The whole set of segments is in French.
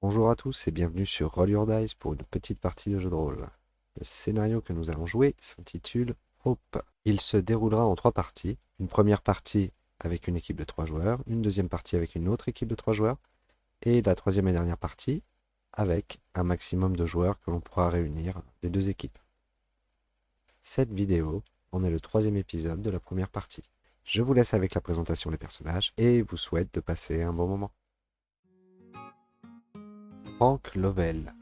Bonjour à tous et bienvenue sur Roll Your Dice pour une petite partie de jeu de rôle. Le scénario que nous allons jouer s'intitule Hope. Il se déroulera en 3 parties. Une première partie avec une équipe de 3 joueurs, une deuxième partie avec une autre équipe de 3 joueurs, et la troisième et dernière partie avec un maximum de joueurs que l'on pourra réunir des 2 équipes. Cette vidéo en est le 3e épisode de la première partie. Je vous laisse avec la présentation des personnages et vous souhaite de passer un bon moment. Frank Lovell.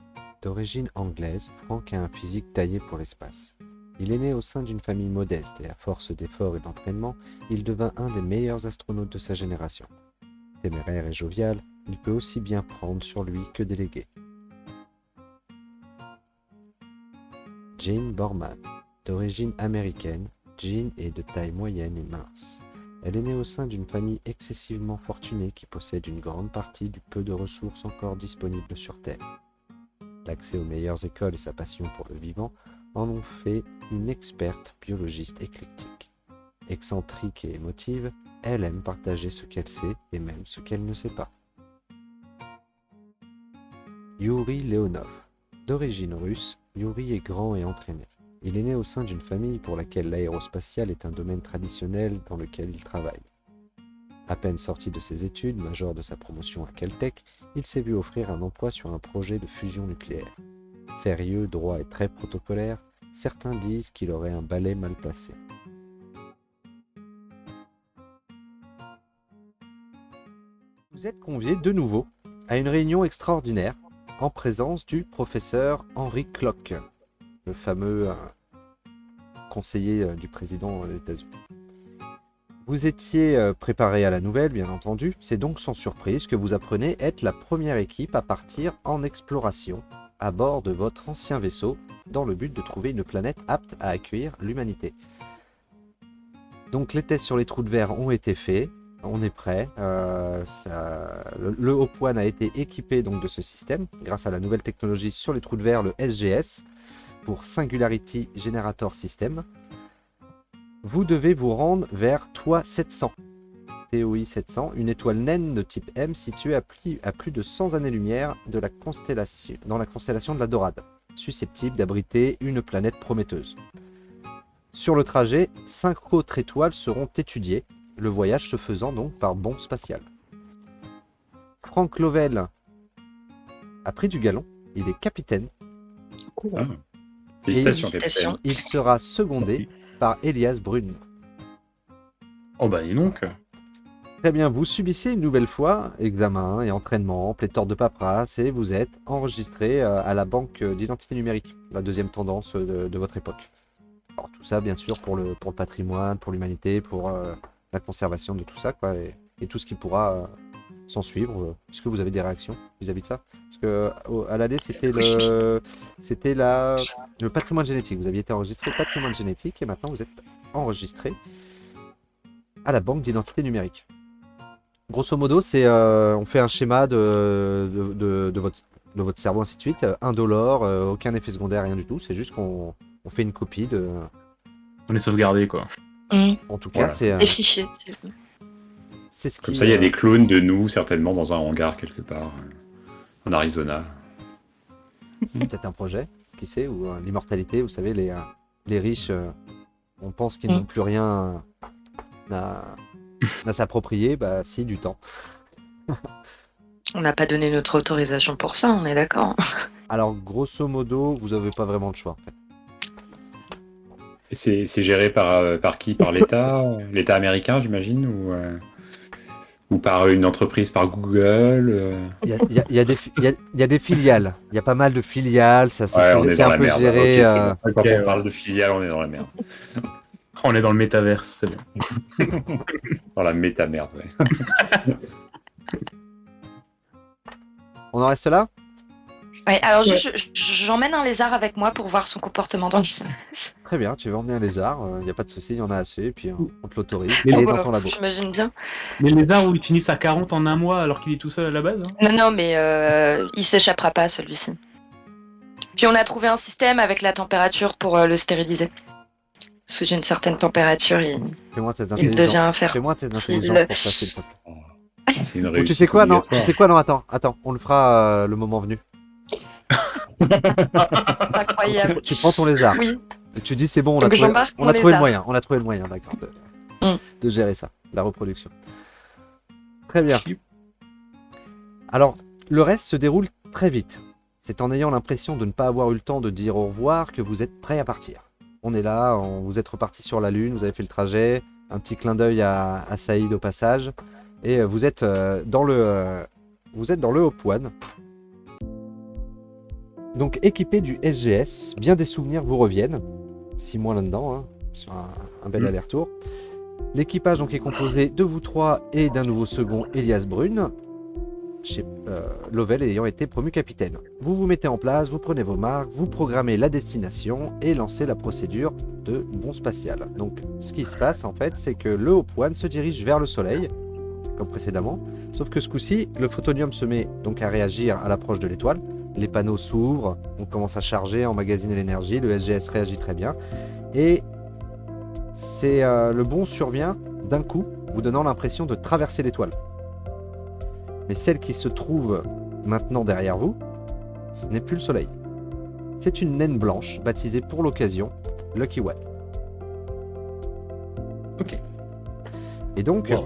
D'origine anglaise, Frank a un physique taillé pour l'espace. Il est né au sein d'une famille modeste et à force d'efforts et d'entraînement, il devint un des meilleurs astronautes de sa génération. Téméraire et jovial, il peut aussi bien prendre sur lui que déléguer. Jean Borman. D'origine américaine, Jean est de taille moyenne et mince. Elle est née au sein d'une famille excessivement fortunée qui possède une grande partie du peu de ressources encore disponibles sur Terre. L'accès aux meilleures écoles et sa passion pour le vivant en ont fait une experte biologiste éclectique. Excentrique et émotive, elle aime partager ce qu'elle sait et même ce qu'elle ne sait pas. Yuri Leonov. D'origine russe, Yuri est grand et entraîné. Il est né au sein d'une famille pour laquelle l'aérospatiale est un domaine traditionnel dans lequel il travaille. À peine sorti de ses études, major de sa promotion à Caltech, il s'est vu offrir un emploi sur un projet de fusion nucléaire. Sérieux, droit et très protocolaire, certains disent qu'il aurait un balai mal placé. Vous êtes conviés de nouveau à une réunion extraordinaire en présence du professeur Henry Clock, le fameux conseiller du président des États-Unis. Vous étiez préparé à la nouvelle, bien entendu. C'est donc sans surprise que vous apprenez être la première équipe à partir en exploration à bord de votre ancien vaisseau dans le but de trouver une planète apte à accueillir l'humanité. Donc les tests sur les trous de verre ont été faits. On est prêt. Le Hope One a été équipé donc de ce système grâce à la nouvelle technologie sur les trous de verre, le SGS, pour Singularity Generator System. Vous devez vous rendre vers TOI 700, TOI 700, une étoile naine de type M située à plus de 100 années-lumière dans la constellation de la Dorade, susceptible d'abriter une planète prometteuse. Sur le trajet, 5 autres étoiles seront étudiées, le voyage se faisant donc par bond spatial. Frank Lovell a pris du galon, il est capitaine. Ah. Félicitations, Félicitations. capitaine. Il sera secondé par Elias Brune. Oh bah dis donc. Très bien, vous subissez une nouvelle fois examen et entraînement, pléthore de paperasse et vous êtes enregistré à la banque d'identité numérique, la deuxième tendance de votre époque. Alors tout ça bien sûr pour le patrimoine, pour l'humanité, pour la conservation de tout ça, quoi, et tout ce qui pourra s'en suivre. Est-ce que vous avez des réactions vis-à-vis de ça? Parce que à l'AD c'était le patrimoine génétique. Vous aviez été enregistré au patrimoine génétique et maintenant vous êtes enregistré à la banque d'identité numérique. Grosso modo, c'est on fait un schéma de votre cerveau, ainsi de suite, indolore, aucun effet secondaire, rien du tout. C'est juste qu'on fait une copie de. On est sauvegardé quoi. En tout cas, Voilà. Les fichiers. c'est ce Comme qui. ça, il y a des clones de nous certainement dans un hangar quelque part en Arizona. C'est peut-être un projet, qui sait, ou l'immortalité. Vous savez, les riches, on pense qu'ils n'ont plus rien à s'approprier. Bah, si, du temps. On n'a pas donné notre autorisation pour ça, on est d'accord. Alors, grosso modo, vous n'avez pas vraiment le choix, en fait. Et c'est géré par qui? Par l'État? L'État américain, j'imagine, ou par une entreprise, par Google? Il y a des filiales. Il y a pas mal de filiales. Ça, Ouais, on est c'est dans un la peu merde. géré. Ok, c'est bon. Quand Ok, on ouais. parle de filiale, on est dans la merde. On est dans le métaverse, c'est bien. Dans la méta-merde, ouais. On en reste là? Ouais, alors j'emmène un lézard avec moi pour voir son comportement dans l'espace. Très bien, tu veux emmener un lézard. Il n'y a pas de souci, il y en a assez. Et puis on te l'autorise. Mais Il est bon, dans ton labo. J'imagine bien. Mais les lézards où ils finissent à 40 en un mois alors qu'il est tout seul à la base, hein. Non, mais il s'échappera pas celui-ci. Puis on a trouvé un système avec la température pour le stériliser. Sous une certaine température, Fais-moi tes il intelligences. devient Fais-moi tes fertile. intelligences pour ça, s'il te plaît. C'est une Ou tu réussite sais quoi? Non, obligatoire. tu sais quoi? Non, attends, on le fera le moment venu. Incroyable. Tu prends ton lézard. Oui. Et tu dis c'est bon, Donc j'embarque on mon a trouvé le lézard. moyen, on a trouvé le moyen, d'accord, Mm. de gérer ça, la reproduction. Très bien. Alors, le reste se déroule très vite. C'est en ayant l'impression de ne pas avoir eu le temps de dire au revoir que vous êtes prêt à partir. On est là, vous êtes reparti sur la Lune, vous avez fait le trajet, un petit clin d'œil à Saïd au passage, et vous êtes dans le Hope One. Donc équipé du SGS, bien des souvenirs vous reviennent. 6 mois là-dedans, hein, sur un bel aller-retour. L'équipage donc est composé de vous trois et d'un nouveau second, Elias Brune, chez Lovell ayant été promu capitaine. Vous vous mettez en place, vous prenez vos marques, vous programmez la destination et lancez la procédure de bond spatial. Donc ce qui se passe en fait, c'est que le Hope One se dirige vers le Soleil, comme précédemment, sauf que ce coup-ci, le photonium se met donc à réagir à l'approche de l'étoile. Les panneaux s'ouvrent, on commence à charger, emmagasiner l'énergie, le SGS réagit très bien. Et le bond survient d'un coup, vous donnant l'impression de traverser l'étoile. Mais celle qui se trouve maintenant derrière vous, ce n'est plus le Soleil. C'est une naine blanche, baptisée pour l'occasion Lucky One. Ok. Et donc, Wow.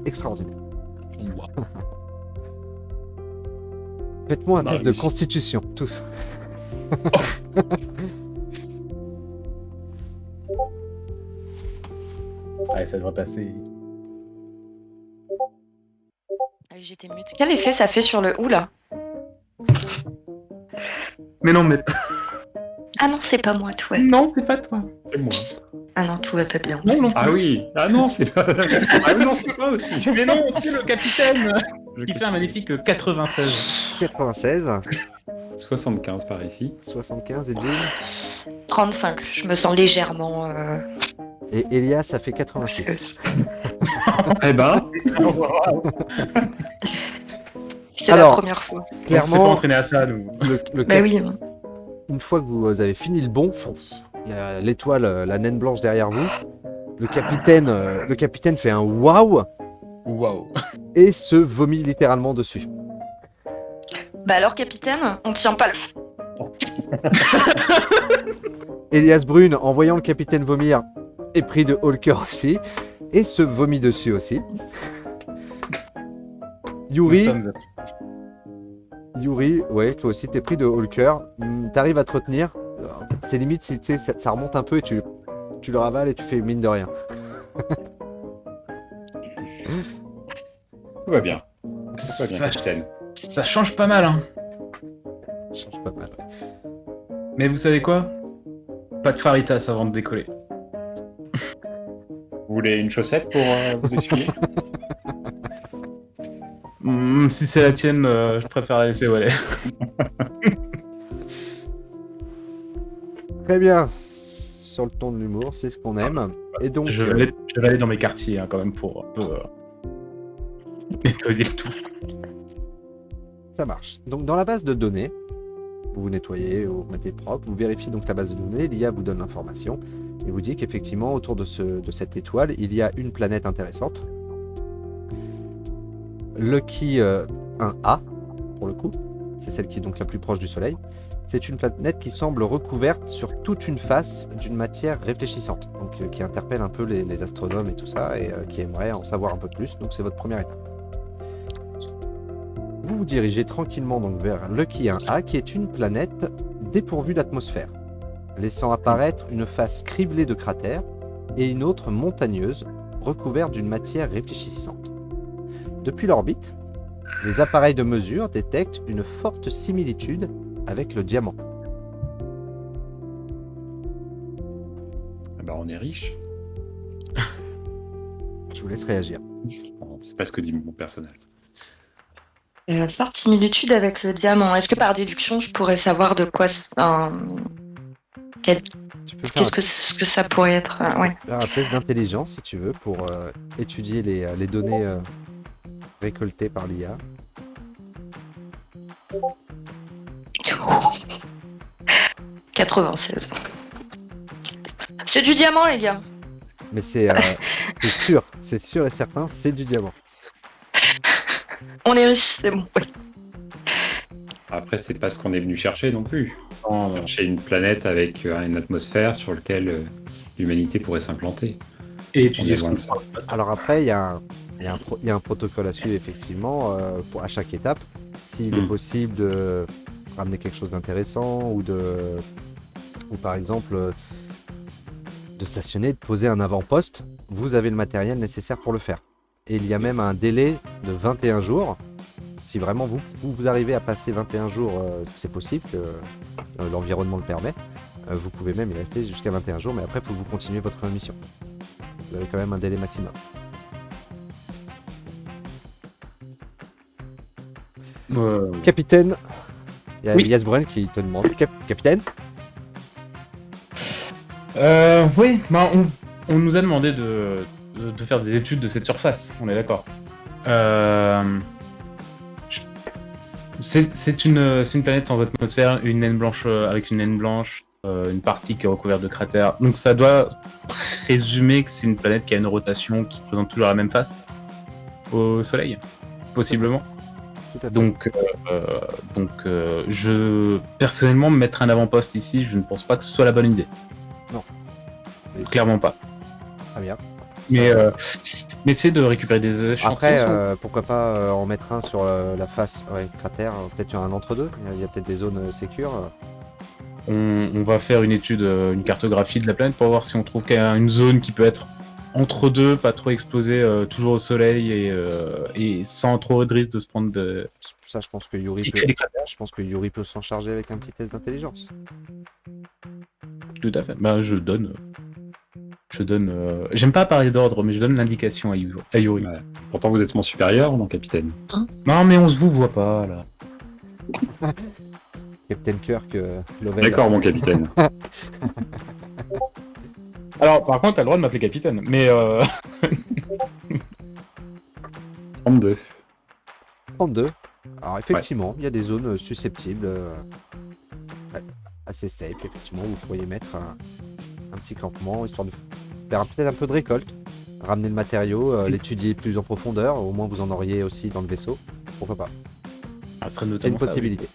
extraordinaire. Wow. Faites-moi un On a test de réussi. constitution, tous. Allez, ça devrait passer. J'étais mute. Quel effet ça fait sur le ou là? Mais non, mais Ah non, c'est pas moi, tout va. non, c'est pas toi. C'est moi. Ah non, tout va pas bien. Non, non. Ah oui. Ah non, c'est pas. Ah oui, non, c'est toi aussi. Mais non, c'est le capitaine qui fait un magnifique 96. 96, 75 par ici. 75 et Jean. 35. Je me sens légèrement. Et Elias a fait 86. Eh ben, C'est Alors, la première fois. On s'est pas Clairement, entraîné à ça, nous. Bah oui. une fois que vous avez fini le bond, il y a l'étoile, la naine blanche derrière vous. Le capitaine fait un waouh Waouh. et se vomit littéralement dessus. Bah alors, capitaine, on tient pas le. Elias Brune, en voyant le capitaine vomir, est pris de haut le cœur aussi et se vomit dessus aussi. Yuri, ouais, toi aussi t'es pris de haut le cœur. T'arrives à te retenir. C'est limite si tu sais, ça remonte un peu et tu le ravales et tu fais mine de rien. tout va bien. Tout va bien, Ça, capitaine. ça change pas mal, hein. Ça change pas mal. Mais vous savez quoi? Pas de faritas avant de décoller. Vous voulez une chaussette pour vous essuyer? Si c'est la tienne, je préfère la laisser où elle est. Très bien. Sur le ton de l'humour, c'est ce qu'on aime. Et donc, Je vais aller dans mes quartiers, hein, quand même, pour un peu nettoyer le tout. ça marche. Donc dans la base de données, vous vous nettoyez, vous mettez propre, vous vérifiez donc la base de données, l'IA vous donne l'information et vous dit qu'effectivement autour de cette étoile, il y a une planète intéressante. Lucky 1A, pour le coup, c'est celle qui est donc la plus proche du Soleil. C'est une planète qui semble recouverte sur toute une face d'une matière réfléchissante, donc qui interpelle un peu les astronomes et tout ça, et qui aimerait en savoir un peu plus, donc c'est votre première étape. Vous vous dirigez tranquillement donc vers Lucky 1A, qui est une planète dépourvue d'atmosphère, laissant apparaître une face criblée de cratères et une autre montagneuse, recouverte d'une matière réfléchissante. Depuis l'orbite, les appareils de mesure détectent une forte similitude avec le diamant. Ah bah, on est riche. Je vous laisse réagir. C'est pas ce que dit mon personnage. Forte similitude avec le diamant. Est-ce que par déduction, je pourrais savoir de quoi. Tu peux faire Qu'est-ce que ça pourrait être ouais. un test d'intelligence si tu veux pour étudier les données récoltées par l'IA. Oh. 96. C'est du diamant, les gars. Mais c'est sûr et certain, c'est du diamant. On est riche, c'est bon. Ouais. Après, c'est pas ce qu'on est venu chercher non plus. Non, non. Chercher une planète avec une atmosphère sur laquelle l'humanité pourrait s'implanter. Et On est étudier ce loin qu'on de ça. Alors après, il y a un protocole à suivre effectivement à chaque étape. S'il est possible de ramener quelque chose d'intéressant ou par exemple de stationner, de poser un avant-poste, vous avez le matériel nécessaire pour le faire. Et il y a même un délai de 21 jours. Si vraiment vous arrivez à passer 21 jours, c'est possible, que l'environnement le permet. Vous pouvez même y rester jusqu'à 21 jours, mais après, il faut que vous continuez votre mission. Vous avez quand même un délai maximum. Capitaine, il y a Oui. Yasbrun qui te demande. Capitaine, Oui, bah, on nous a demandé de faire des études de cette surface, on est d'accord. C'est une planète sans atmosphère, une naine blanche avec une naine blanche, une partie qui est recouverte de cratères. Donc ça doit présumer que c'est une planète qui a une rotation qui présente toujours la même face au Soleil, possiblement. tout à fait. Donc, je personnellement mettre un avant-poste ici, je ne pense pas que ce soit la bonne idée. Non. Clairement pas. Très bien. Mais c'est de récupérer des échantillons. Après, pourquoi pas en mettre un sur la face cratère, peut-être un entre-deux. Il y a peut-être des zones sécures. On va faire une étude, une cartographie de la planète pour voir si on trouve qu'il y a une zone qui peut être entre deux, pas trop exposée, toujours au soleil et sans trop de risque de se prendre de. Ça, je pense que Yuri Qui peut, crée des cratères. je pense que Yuri peut s'en charger avec un petit test d'intelligence. Tout à fait. Bah, je donne. J'aime pas parler d'ordre, mais je donne l'indication à Yuri. Ouais. Pourtant, vous êtes mon supérieur, mon capitaine. Non, mais on se vous voit pas là. Captain Kirk, Lovell. D'accord, mon capitaine. Alors, par contre, t'as le droit de m'appeler capitaine, mais 32. 32. Alors effectivement, il y a des zones susceptibles, assez safe, effectivement, où vous pourriez mettre un petit campement, histoire de faire peut-être un peu de récolte, ramener le matériau, l'étudier plus en profondeur, au moins vous en auriez aussi dans le vaisseau, pourquoi pas. ça serait C'est notamment une ça, oui. possibilité.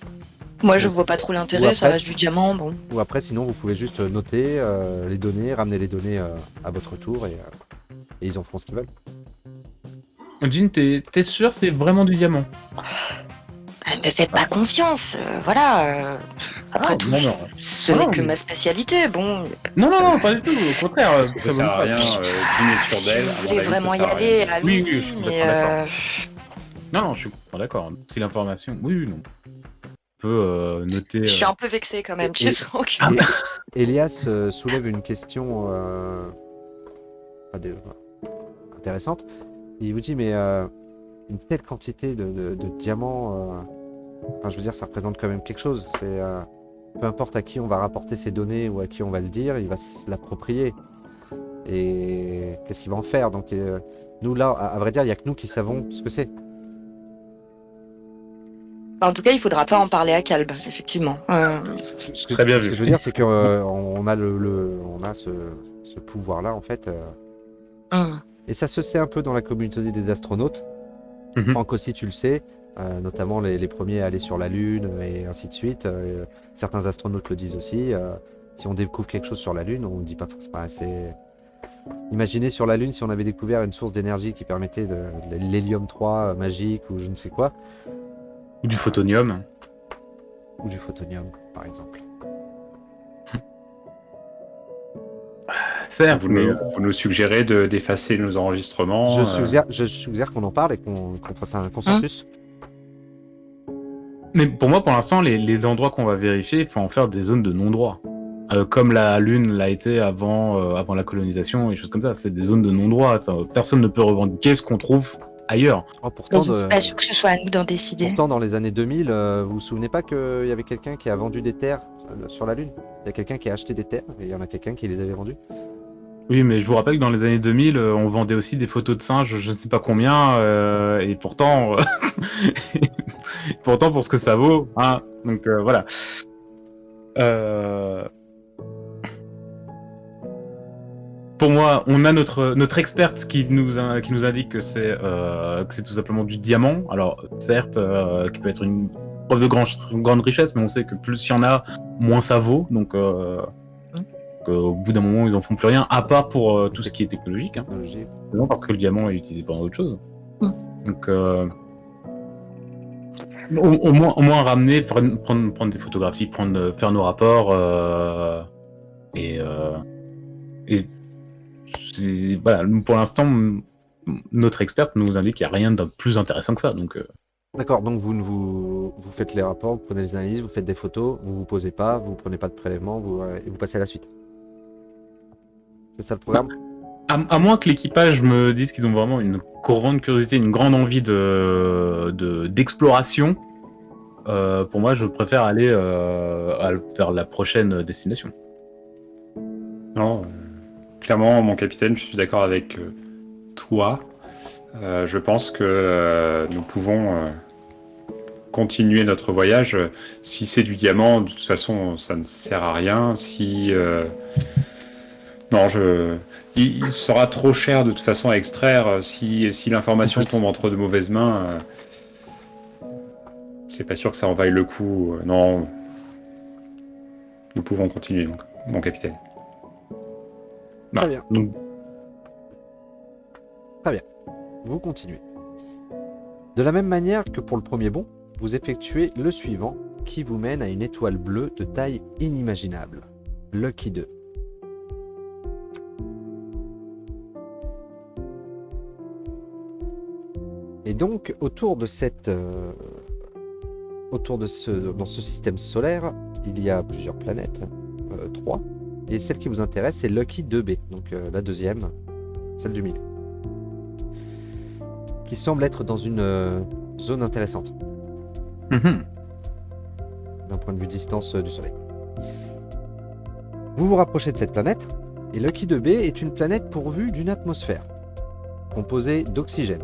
Moi, je vois pas trop l'intérêt, ça après, reste du diamant, bon. Ou après, sinon, vous pouvez juste noter les données, ramener les données à votre tour, et ils en feront ce qu'ils veulent. Jean, t'es sûr c'est vraiment du diamant? Me faites pas confiance, voilà. Après tout, non, non. ce Non, n'est non, que mais- ma spécialité, bon. Non, pas du tout, au contraire. Parce que ça sert à rien d'une Si sur d'elle. vous à mon voulez avis, ça vraiment y sert à aller, rien. Oui, allez-y, je suis mais complètement d'accord. Non, je suis complètement d'accord. Si l'information... Oui, non. On peut noter... je suis un peu vexée quand même, Et- tu sens que... Elias soulève une question intéressante. Il vous dit, mais une telle quantité de diamants, enfin, je veux dire, ça représente quand même quelque chose. C'est, peu importe à qui on va rapporter ces données ou à qui on va le dire, il va se l'approprier. Et qu'est-ce qu'il va en faire? Donc, nous, là, à vrai dire, il n'y a que nous qui savons ce que c'est. En tout cas, il faudra pas en parler à Calb, effectivement. Très bien Ce vu. que je veux dire, c'est qu'on on a on a ce pouvoir-là, en fait. Hum. Et ça se sait un peu dans la communauté des astronautes. Mhm. Franck aussi, tu le sais, notamment les premiers à aller sur la Lune et ainsi de suite. Certains astronautes le disent aussi. Si on découvre quelque chose sur la Lune, on ne dit pas forcément assez. Imaginez sur la Lune si on avait découvert une source d'énergie qui permettait de l'hélium 3 magique ou je ne sais quoi, Ou du photonium. ou du photonium par exemple. Certes, Vous mais... nous suggérez d'effacer nos enregistrements. Je suggère qu'on en parle et qu'on fasse un consensus. Mais pour moi, pour l'instant, les endroits qu'on va vérifier, il faut en faire des zones de non-droit. Comme la Lune l'a été avant la colonisation et choses comme ça. C'est des zones de non-droit. Personne ne peut revendiquer ce qu'on trouve ailleurs. Oh, pourtant, Je suis pas sûr que ce soit à nous d'en décider. pourtant, dans les années 2000, vous vous souvenez pas qu'il y avait quelqu'un qui a vendu des terres sur la Lune? Il y a quelqu'un qui a acheté des terres et il y en a quelqu'un qui les avait vendues. Oui, mais je vous rappelle que dans les années 2000, on vendait aussi des photos de singes, je sais pas combien, et pourtant, pourtant pour ce que ça vaut, hein. Donc voilà. pour moi, on a notre experte qui nous indique que c'est tout simplement du diamant. Alors, certes, qui peut être une preuve de grande richesse, mais on sait que plus il y en a, moins ça vaut. Donc, au bout d'un moment, ils en font plus rien, à part pour tout ce qui est technologique. Hein. Technologie. C'est non, parce que le diamant est utilisé pour autre chose. Donc, au moins ramener, prendre des photographies, faire nos rapports, et voilà, pour l'instant, notre experte nous indique qu'il n'y a rien de plus intéressant que ça. Donc, D'accord, donc vous faites les rapports, vous prenez les analyses, vous faites des photos, vous vous posez pas, vous prenez pas de prélèvement, et vous passez à la suite. C'est ça le programme? à moins que l'équipage me dise qu'ils ont vraiment une grande curiosité, une grande envie d'exploration, pour moi, je préfère aller vers la prochaine destination. Non, clairement, mon capitaine, je suis d'accord avec toi. Je pense que nous pouvons continuer notre voyage. Si c'est du diamant, de toute façon, ça ne sert à rien. Non, il sera trop cher de toute façon à extraire. Si l'information tombe entre de mauvaises mains, c'est pas sûr que ça en vaille le coup. Non, nous pouvons continuer, donc, mon capitaine. Très bien. Donc, Vous continuez. De la même manière que pour le premier bond, vous effectuez le suivant qui vous mène à une étoile bleue de taille inimaginable. Lucky 2. Et donc, dans ce système solaire, il y a plusieurs planètes, 3. Et celle qui vous intéresse, c'est Lucky 2b, donc la deuxième, celle du milieu, qui semble être dans une zone intéressante, d'un point de vue distance du Soleil. Vous vous rapprochez de cette planète, et Lucky 2b est une planète pourvue d'une atmosphère, composée d'oxygène,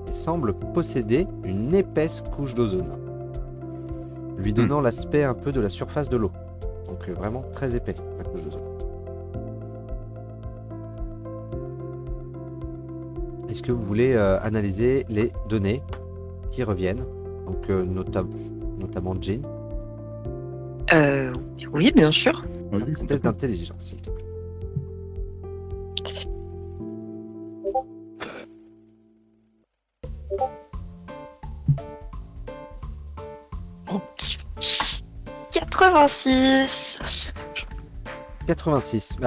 et semble posséder une épaisse couche d'ozone, lui donnant l'aspect un peu de la surface de l'eau. Donc vraiment très épais, la couche d'ozone. Est-ce que vous voulez analyser les données qui reviennent, donc notamment Jean? Oui, bien sûr. Test d'intelligence, s'il te plaît. Ok. 86. 86.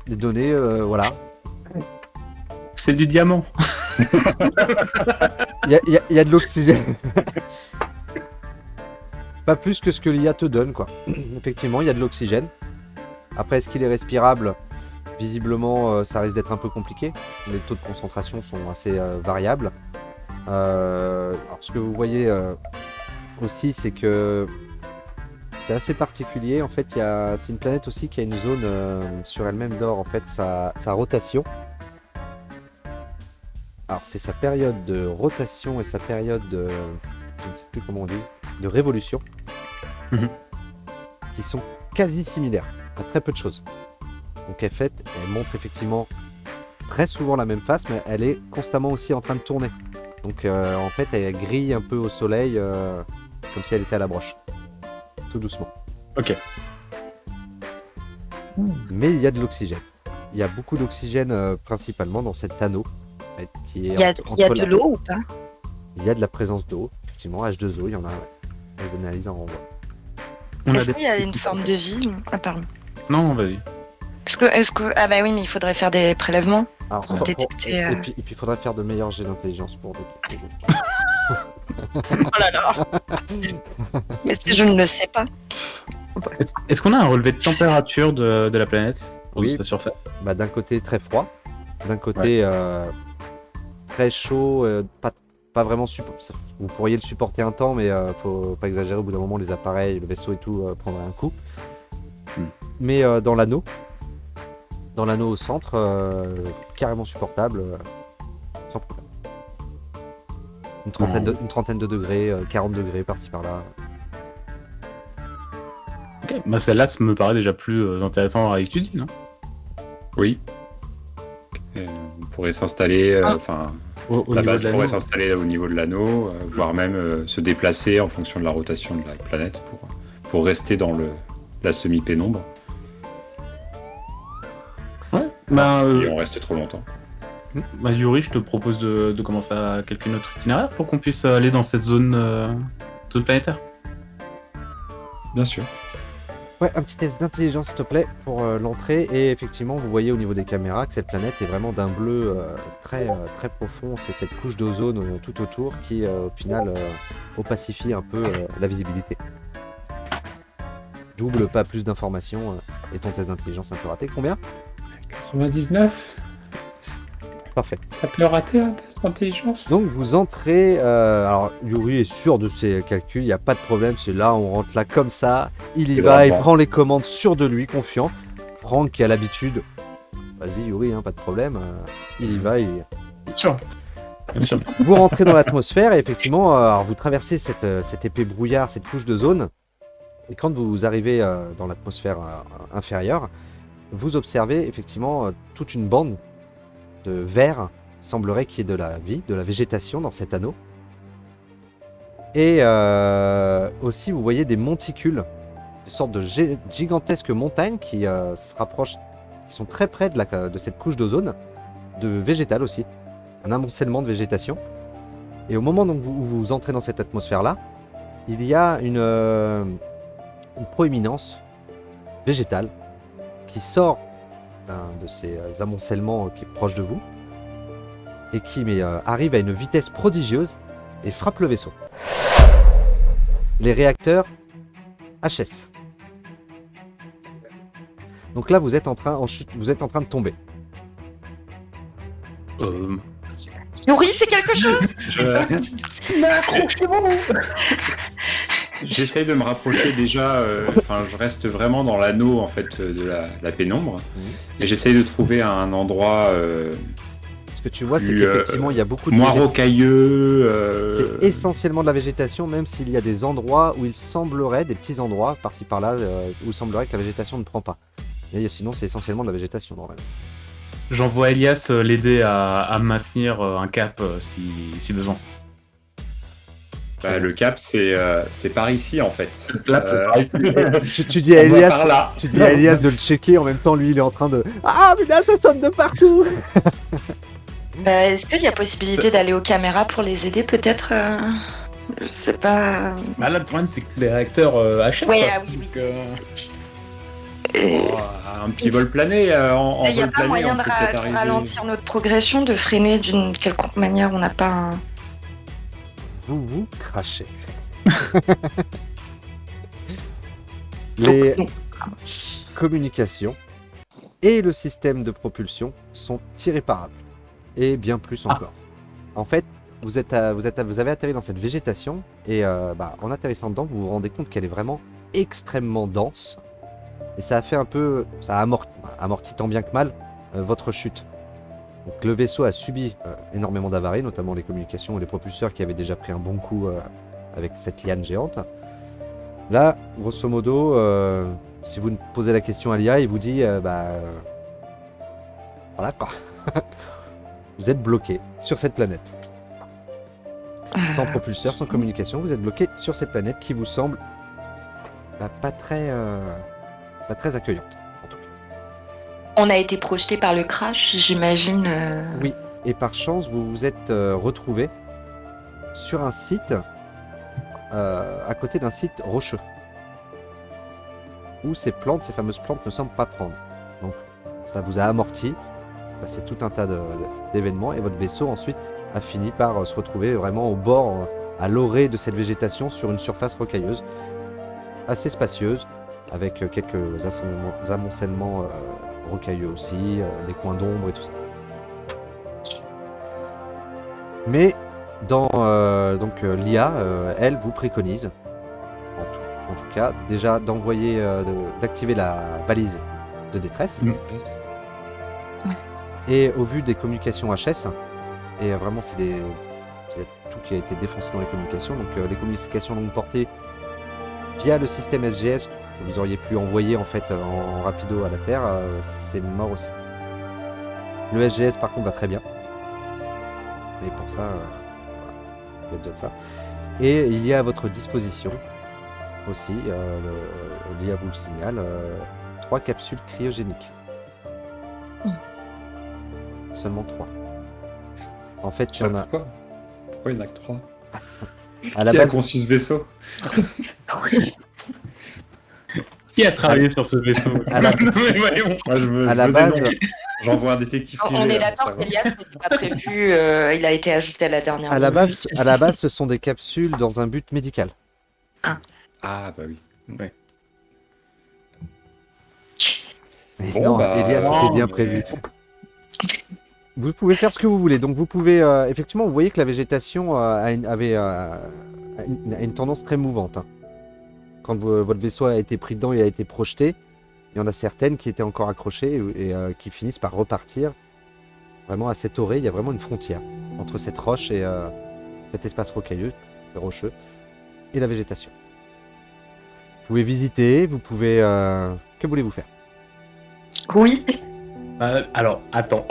Les données, voilà. c'est du diamant. Il y a de l'oxygène. Pas plus que ce que l'IA te donne, quoi. Effectivement, il y a de l'oxygène. Après, est-ce qu'il est respirable? Visiblement, ça risque d'être un peu compliqué. Les taux de concentration sont assez variables. Alors, ce que vous voyez aussi, c'est que c'est assez particulier. En fait, c'est une planète aussi qui a une zone sur elle-même d'or, en fait, sa rotation. Alors, c'est sa période de rotation et sa période de... je ne sais plus comment on dit, de révolution, qui sont quasi similaires, à très peu de choses. Donc elle montre effectivement très souvent la même face, mais elle est constamment aussi en train de tourner. Donc en fait, elle grille un peu au soleil, comme si elle était à la broche, tout doucement. Ok. Mais il y a de l'oxygène. Il y a beaucoup d'oxygène principalement dans cet anneau. En fait, qui est Il y a de l'eau ou pas? Il y a de la présence d'eau, effectivement, H2O, il y en a, ouais. Les analyses en renvoient. Est-ce qu'il y a une forme de vie? Ah, pardon. Non, vas-y. Est-ce que... Ah bah oui, mais il faudrait faire des prélèvements Alors, pour détecter... Et puis il faudrait faire de meilleurs jets d'intelligence pour détecter. Oh là là. Mais je ne le sais pas. Est-ce qu'on a un relevé de température de la planète ou Oui. de sa surface? Bah, d'un côté très froid, d'un côté très chaud, pas vraiment vous pourriez le supporter un temps, mais faut pas exagérer, au bout d'un moment les appareils, le vaisseau et tout prendraient un coup. Mais dans l'anneau au centre, carrément supportable, sans problème. Une trentaine de degrés, 40 degrés par-ci par-là. Ok, bah celle-là, ça me paraît déjà plus intéressant à étudier, non? Oui, Et on pourrait s'installer, enfin, Au la niveau base de l'anneau. pourrait s'installer au niveau de l'anneau, voire même se déplacer en fonction de la rotation de la planète pour rester dans la semi-pénombre. Ouais. Bah, Si on reste trop longtemps. Yuri, je te propose de commencer à calculer notre itinéraire pour qu'on puisse aller dans cette zone planétaire. Bien sûr. Ouais, un petit test d'intelligence s'il te plaît pour l'entrée. Et effectivement, vous voyez au niveau des caméras que cette planète est vraiment d'un bleu très profond. C'est cette couche d'ozone tout autour qui, au final, opacifie un peu la visibilité. Double pas plus d'informations et ton test d'intelligence un peu raté. Combien? 99. Parfait. Ça peut rater un test d'intelligence. Donc vous entrez, alors Yuri est sûr de ses calculs, il n'y a pas de problème, c'est là, on rentre là comme ça, il y C'est va, il vraiment. prend les commandes sûr de lui, confiant. Franck qui a l'habitude, vas-y Yuri, hein, pas de problème, il y va, Bien sûr. Bien sûr. Vous rentrez dans l'atmosphère et effectivement, alors vous traversez cette épais brouillard, cette couche de zone, et quand vous arrivez dans l'atmosphère inférieure, vous observez effectivement toute une bande de vert. Semblerait qu'il y ait de la vie, de la végétation dans cet anneau. Et aussi, vous voyez des monticules, des sortes de gigantesques montagnes qui se rapprochent, qui sont très près de cette couche d'ozone, de végétal aussi, un amoncellement de végétation. Et au moment donc, où vous entrez dans cette atmosphère-là, il y a une proéminence végétale qui sort de ces amoncellements qui est proche de vous, et qui arrive à une vitesse prodigieuse et frappe le vaisseau. Les réacteurs HS. Donc là, vous êtes en train de tomber. Yuri, fais quelque chose. J'essaye de me rapprocher déjà, enfin je reste vraiment dans l'anneau en fait de la pénombre, et j'essaye de trouver un endroit Ce que tu vois, c'est Plus, qu'effectivement, il y a beaucoup de moins végétation. rocailleux. C'est essentiellement de la végétation, même s'il y a des endroits où il semblerait, des petits endroits par-ci par-là, où il semblerait que la végétation ne prend pas. Et sinon, c'est essentiellement de la végétation normalement. J'envoie Elias l'aider à maintenir un cap si besoin. Bah, le cap c'est par ici en fait. Tu dis à On va Elias, par là. tu dis à Elias de le checker, en même temps, lui, il est en train de... Ah, putain, ça sonne de partout. Est-ce qu'il y a possibilité d'aller aux caméras pour les aider peut-être Je sais pas. Bah, là, le problème, c'est que les réacteurs HS. Ouais, quoi. ah oui, oui. Donc, Et- Un petit vol plané en Il n'y a vol pas plané, moyen on de peut peut-être arriver. ralentir notre progression, de freiner d'une quelconque manière. On n'a pas un... Vous crachez. Les communications et le système de propulsion sont irréparables. Et bien plus encore. En fait, vous avez atterri dans cette végétation et en atterrissant dedans, vous vous rendez compte qu'elle est vraiment extrêmement dense. Et ça a fait un peu... Ça a amorti tant bien que mal votre chute. Donc, le vaisseau a subi énormément d'avaries, notamment les communications et les propulseurs qui avaient déjà pris un bon coup avec cette liane géante. Là, grosso modo, si vous posez la question à l'IA, il vous dit voilà quoi. Vous êtes bloqué sur cette planète. Sans propulseur, sans communication, vous êtes bloqué sur cette planète qui vous semble pas très accueillante. En tout cas. On a été projeté par le crash, j'imagine. Oui, et par chance, vous vous êtes retrouvé sur un site, à côté d'un site rocheux, où ces fameuses plantes ne semblent pas prendre. Donc ça vous a amorti, c'est passé tout un tas d'événements, et votre vaisseau ensuite a fini par se retrouver vraiment au bord, à l'orée de cette végétation, sur une surface rocailleuse, assez spacieuse, avec quelques amoncellements rocailleux aussi, des coins d'ombre et tout ça. Mais dans l'IA, elle vous préconise, en tout cas, déjà d'activer la balise de détresse. Et au vu des communications HS, et vraiment il y a tout qui a été défoncé dans les communications, donc les communications longue portée via le système SGS que vous auriez pu envoyer en fait en rapido à la Terre, c'est mort aussi. Le SGS par contre va très bien. Et pour ça, voilà, il y a déjà de ça. Et il y a à votre disposition aussi, l'IA vous le signale, 3 capsules cryogéniques. Seulement 3. En fait, il y en a Pourquoi il n'y en a que 3? à la Qui a base. conçu ce vaisseau? Qui a travaillé sur ce vaisseau? À la- Non, mais voyons. Moi, À la base, J'envoie un détective privé. On est là, d'accord pour qu'Elias savoir. n'était pas prévu, il a été ajouté à la dernière à la minute. base, ce sont des capsules dans un but médical. Ah, bah oui. Et Bon, non, bah, Elias, non, c'était bien mais- prévu. Vous pouvez faire ce que vous voulez. Donc vous pouvez, effectivement, vous voyez que la végétation a une tendance très mouvante. Hein. Quand votre vaisseau a été pris dedans et a été projeté, il y en a certaines qui étaient encore accrochées et qui finissent par repartir. Vraiment à cette orée, il y a vraiment une frontière entre cette roche et cet espace rocailleux, rocheux, et la végétation. Vous pouvez visiter, vous pouvez... Que voulez-vous faire? Oui, Alors, attends.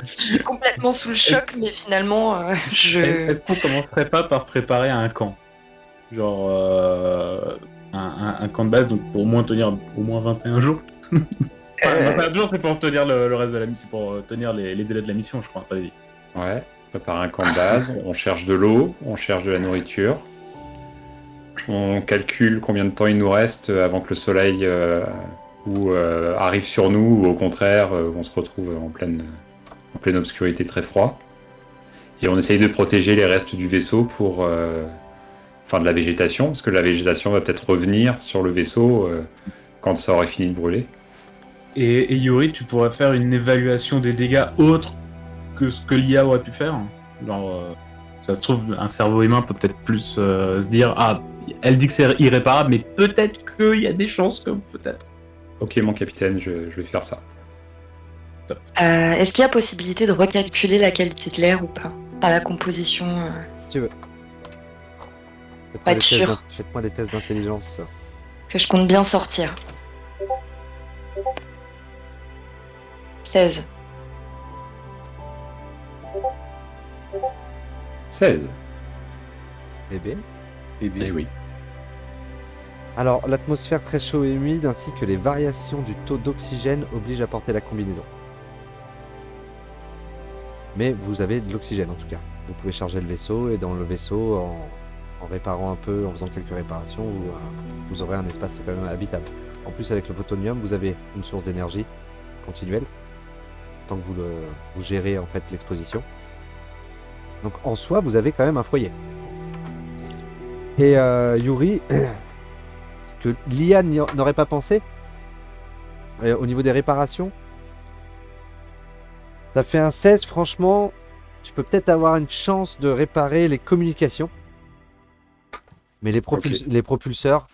je suis complètement sous le choc, mais finalement, Est-ce qu'on commencerait pas par préparer un camp? Genre un camp de base, donc pour au moins tenir au moins 21 jours. Enfin, 21 jours, c'est pour tenir le reste de la mission, c'est pour tenir les délais de la mission, je crois. T'avais dit. Ouais, prépare un camp de base, on cherche de l'eau, on cherche de la nourriture. On calcule combien de temps il nous reste avant que le soleil arrive sur nous, ou au contraire, on se retrouve en pleine obscurité très froid. Et on essaye de protéger les restes du vaisseau de la végétation, parce que la végétation va peut-être revenir sur le vaisseau quand ça aurait fini de brûler. Et Yuri, tu pourrais faire une évaluation des dégâts autres que ce que l'IA aurait pu faire. Genre, ça se trouve, un cerveau humain peut peut-être plus se dire, ah, elle dit que c'est irréparable, mais peut-être qu'il y a des chances que peut-être. Ok, mon capitaine, je vais faire ça. est-ce qu'il y a possibilité de recalculer la qualité de l'air ou pas? Par la composition Si tu veux. Pas être sûr. Faites-moi des tests d'intelligence. que je compte bien sortir. 16. 16. Eh bien. Eh bien, Eh oui. Alors, l'atmosphère très chaud et humide ainsi que les variations du taux d'oxygène obligent à porter la combinaison. Mais vous avez de l'oxygène en tout cas. Vous pouvez charger le vaisseau et dans le vaisseau, en réparant un peu, en faisant quelques réparations, vous aurez un espace quand même habitable. En plus, avec le photonium, vous avez une source d'énergie continuelle tant que vous gérez en fait l'exposition. Donc en soi, vous avez quand même un foyer. Et Yuri, ce que l'IA n'aurait pas pensé au niveau des réparations, ça fait un 16, franchement, tu peux peut-être avoir une chance de réparer les communications. Mais les propulseurs,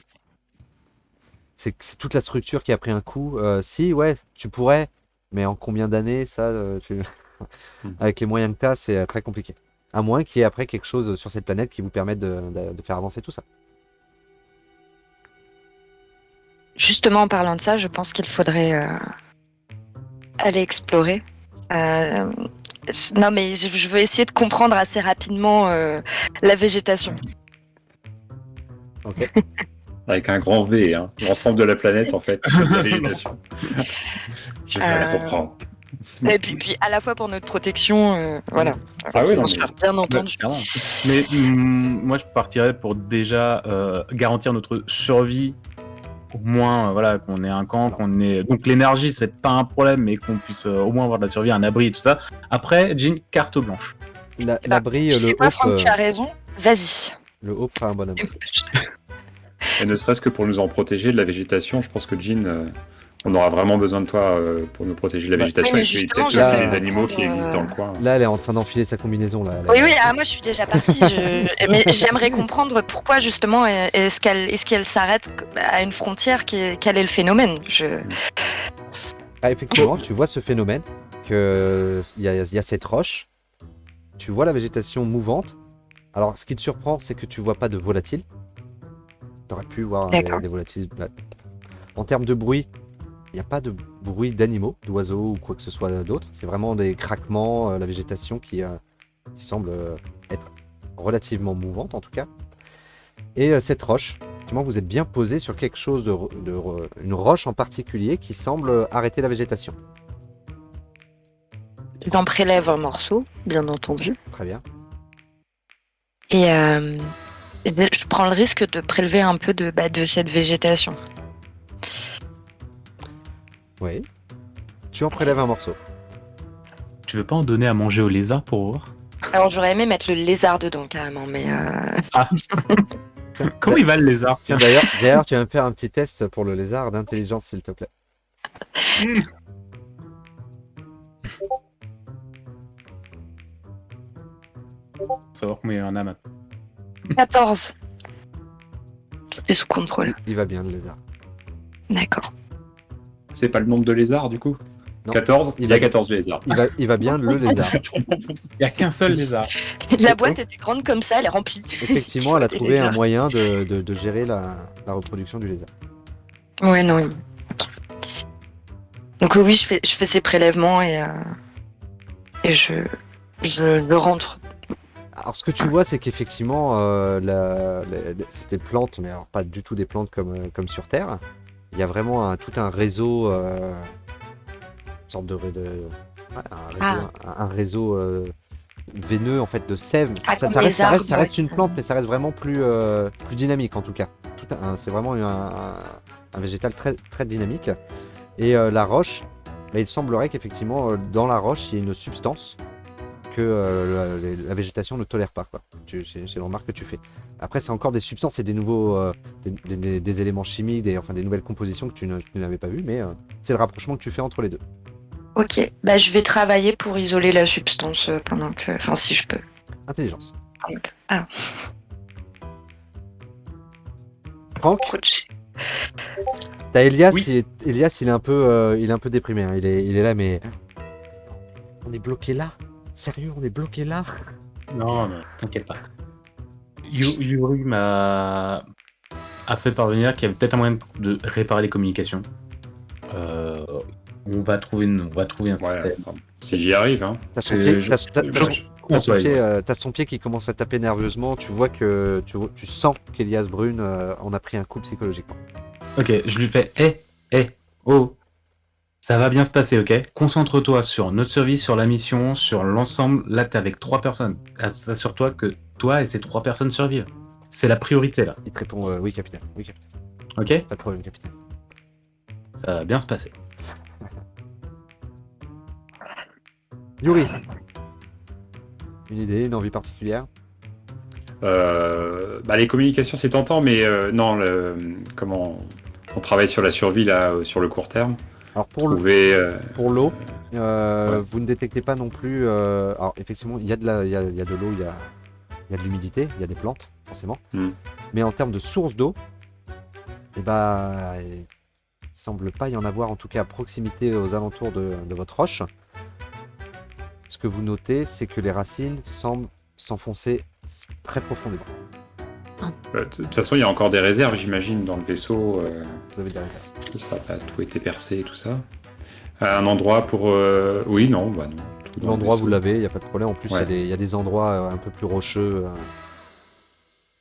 c'est toute la structure qui a pris un coup. Si, ouais, tu pourrais, mais en combien d'années, ça, avec les moyens que tu as, c'est très compliqué. À moins qu'il y ait après quelque chose sur cette planète qui vous permette de faire avancer tout ça. Justement, en parlant de ça, je pense qu'il faudrait aller explorer. Non, mais je veux essayer de comprendre assez rapidement la végétation. Ok. Avec un grand V, hein. L'ensemble de la planète, en fait, c'est de la végétation. Je vais la comprendre. Et puis à la fois pour notre protection, voilà. Ah oui, non, Bien sûr, bien entendu. Mais moi, je partirais pour déjà garantir notre survie. Au moins, voilà, qu'on ait un camp, qu'on ait... Donc l'énergie, c'est pas un problème, mais qu'on puisse au moins avoir de la survie, un abri et tout ça. Après, Jean, carte blanche. L'abri, Tu sais le quoi, Hope, Franck, tu as raison. Vas-y. le Hope fera un bon abri. Et ne serait-ce que pour nous en protéger de la végétation, je pense que Jean, on aura vraiment besoin de toi pour nous protéger de la végétation. Oui, mais et puis justement, peut-être aussi j'essaie les animaux qui de- existent dans le coin. Là, elle est en train d'enfiler sa combinaison. Là. Oui, moi je suis déjà partie. Mais j'aimerais comprendre pourquoi justement est-ce qu'elle s'arrête à une frontière, quel est le phénomène. Ah, effectivement, tu vois ce phénomène, qu'il y a cette roche, tu vois la végétation mouvante. Alors, ce qui te surprend, c'est que tu vois pas de volatiles. Tu aurais pu voir des volatiles. En termes de bruit, Il n'y a pas de bruit d'animaux, d'oiseaux ou quoi que ce soit d'autre. C'est vraiment des craquements, la végétation qui semble être relativement mouvante en tout cas. Et cette roche, effectivement, vous êtes bien posé sur quelque chose une roche en particulier qui semble arrêter la végétation. J'en prélève un morceau, bien entendu. Très bien. Et je prends le risque de prélever un peu de cette végétation. Oui. Tu en prélèves un morceau. Tu veux pas en donner à manger aux lézards pour voir? Alors j'aurais aimé mettre le lézard dedans carrément, mais Comment il va le lézard? Tiens, d'ailleurs, tu vas me faire un petit test pour le lézard d'intelligence, s'il te plaît. Savoir combien il y en a maintenant. 14. Tout est sous contrôle. Il va bien, le lézard. D'accord. C'est pas le nombre de lézards du coup? Non. 14? Il y a 14 lézards. Il va bien, le lézard. Il n'y a qu'un seul lézard. La boîte était grande comme ça, elle est remplie. Effectivement, elle a Des trouvé un lézards. moyen de gérer la reproduction du lézard. Ouais, non. Donc oui, je fais ces prélèvements et je rentre. Alors, ce que tu vois, c'est qu'effectivement, c'est des plantes, mais alors pas du tout des plantes comme sur Terre. Il y a vraiment tout un réseau, une sorte de un réseau veineux en fait de sève. Ah, Ça comme reste, les arbres, ça reste ouais. une plante, mais ça reste vraiment plus dynamique en tout cas. C'est vraiment un végétal très, très dynamique. Et la roche, bah, il semblerait qu'effectivement, dans la roche, il y ait une substance que la végétation ne tolère pas, quoi. C'est une remarque que tu fais. Après, c'est encore des substances et des nouveaux des éléments chimiques, des nouvelles compositions que tu n'avais pas vues, mais c'est le rapprochement que tu fais entre les deux. Ok, bah je vais travailler pour isoler la substance pendant que... Enfin, si je peux. Intelligence. Donc, ah, Franck, coach. t'as Elias, Oui. Elias, il est un peu déprimé, hein. Il est là, mais on est bloqué là. Sérieux, on est bloqué là. Non, t'inquiète pas. Yuri a fait parvenir qu'il y avait peut-être un moyen de réparer les communications. On va trouver un Ouais, système. enfin, si j'y arrive, hein. T'as son Euh, pied, je- t'as son- je- je- t'as son pied qui commence à taper nerveusement. Tu vois que tu sens qu'Elias Brune en a pris un coup psychologiquement. Ok, je lui fais oh, ça va bien se passer, ok? Concentre-toi sur notre survie, sur la mission, sur l'ensemble. Là, t'es avec 3 personnes. Assure-toi que toi et ces 3 personnes survivent. C'est la priorité, là, Il te répond oui, capitaine. Oui, capitaine. ok? Pas de problème, capitaine. Ça va bien se passer. Yuri, une idée, une envie particulière? Bah, les communications, c'est tentant, mais non, on travaille sur la survie là, sur le court terme. Alors Trouver, pour l'eau, ouais. vous ne détectez pas non plus. Alors effectivement, il y a de l'eau, il y a de l'humidité, il y a des plantes, forcément. Mm. Mais en termes de source d'eau, il semble pas y en avoir, en tout cas à proximité aux alentours de votre roche. Ce que vous notez, c'est que les racines semblent s'enfoncer très profondément. De toute façon, il y a encore des réserves, j'imagine, dans le vaisseau. Vous avez des réserves. Ça n'a pas tout été percé et tout ça. Un endroit pour... Oui, non, bah non. Tout dans le L'endroit, vous vaisseau. l'avez, il n'y a pas de problème. En plus, Ouais. il y a des endroits un peu plus rocheux.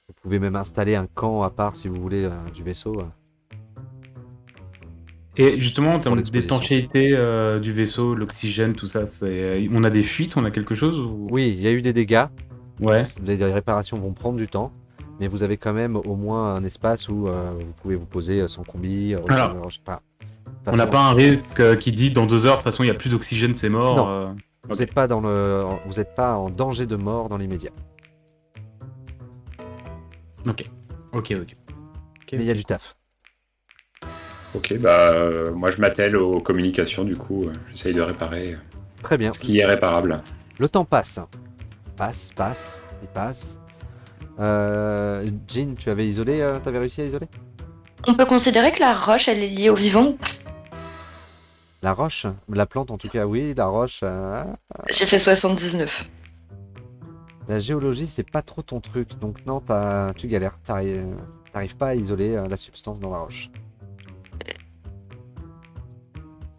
Vous pouvez même installer un camp à part, si vous voulez, du vaisseau. Et justement, en termes l'exposition. d'étanchéité du vaisseau, l'oxygène, tout ça, on a des fuites, on a quelque chose ou... Oui, il y a eu des dégâts. Ouais. Les réparations vont prendre du temps. Mais vous avez quand même au moins un espace où vous pouvez vous poser sans combi. Alors, je sais pas. On n'a pas un risque qui dit dans 2 heures, de toute façon, il n'y a plus d'oxygène, c'est mort. Non. Vous n'êtes pas en danger de mort dans l'immédiat. Ok. Mais il y a du taf. Ok, bah moi je m'attelle aux communications, du coup, j'essaye de réparer Très bien. ce qui est réparable. Le temps passe. Il passe. Jean, tu avais isolé, t'avais réussi à isoler? On peut considérer que la roche, elle est liée au vivant. La roche, la plante en tout cas, oui, la roche. J'ai fait 79. La géologie, c'est pas trop ton truc, donc non, tu galères. T'arrives pas à isoler la substance dans la roche.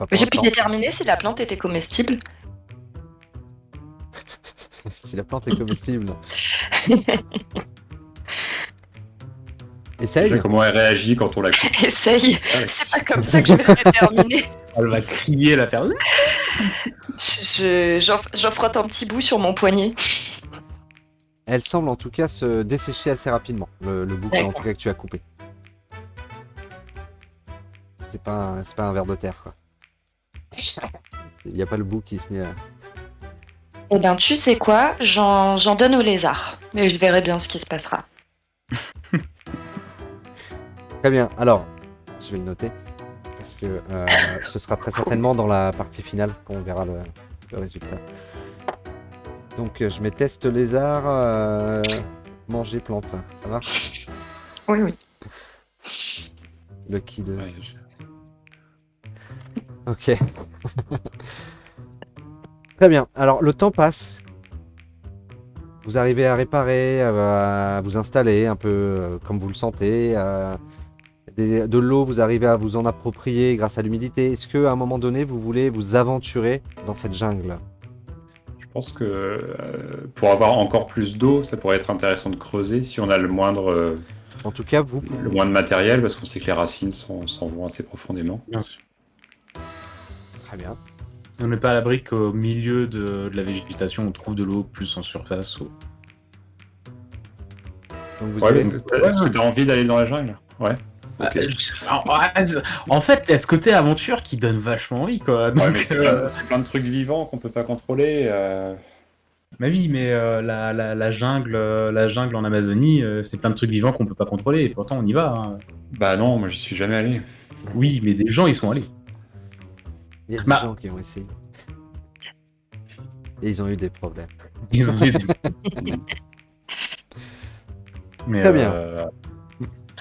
Pas pour J'ai pu l'instant. déterminer si la plante était comestible. Si la plante est comestible. Essaye. Déjà, comment elle réagit quand on la coupe. Essaye. Ça, la C'est pas comme ça que je vais le déterminer. Elle va crier, la faire. J'en frotte un petit bout sur mon poignet. Elle semble en tout cas se dessécher assez rapidement, le bout en D'accord. tout cas que tu as coupé. C'est pas un ver de terre quoi. Il n'y a pas le bout qui se met à... Eh ben, tu sais quoi, j'en donne au lézard. Mais je verrai bien ce qui se passera. Très bien, alors, je vais le noter. Parce que ce sera très certainement dans la partie finale qu'on verra le résultat. Donc je mets test lézard, manger plante. Ça marche? Oui, oui. Le kill. Ouais, Ok. Très bien. Alors, le temps passe. Vous arrivez à réparer, à vous installer un peu comme vous le sentez. De l'eau, vous arrivez à vous en approprier grâce à l'humidité. Est-ce qu'à un moment donné, vous voulez vous aventurer dans cette jungle? Je pense que pour avoir encore plus d'eau, ça pourrait être intéressant de creuser si on a le moindre En tout cas, vous... matériel, parce qu'on sait que les racines s'en vont assez profondément. Bien sûr. Très bien. On n'est pas à l'abri qu'au milieu de la végétation, on trouve de l'eau plus en surface. Donc vous Ouais, avez... est-ce que tu as envie d'aller dans la jungle? Ouais. Ok. En fait, il y a ce côté aventure qui donne vachement envie, quoi. Ouais, Donc, mais c'est plein de trucs vivants qu'on peut pas contrôler. bah oui, mais la jungle en Amazonie, c'est plein de trucs vivants qu'on peut pas contrôler. Et pourtant, on y va. Hein. Bah non, moi j'y suis jamais allé. Oui, mais des gens, ils sont allés. Il y a des Bah. gens qui ont essayé. Et ils ont eu des problèmes. Ils ont eu mais, Très bien.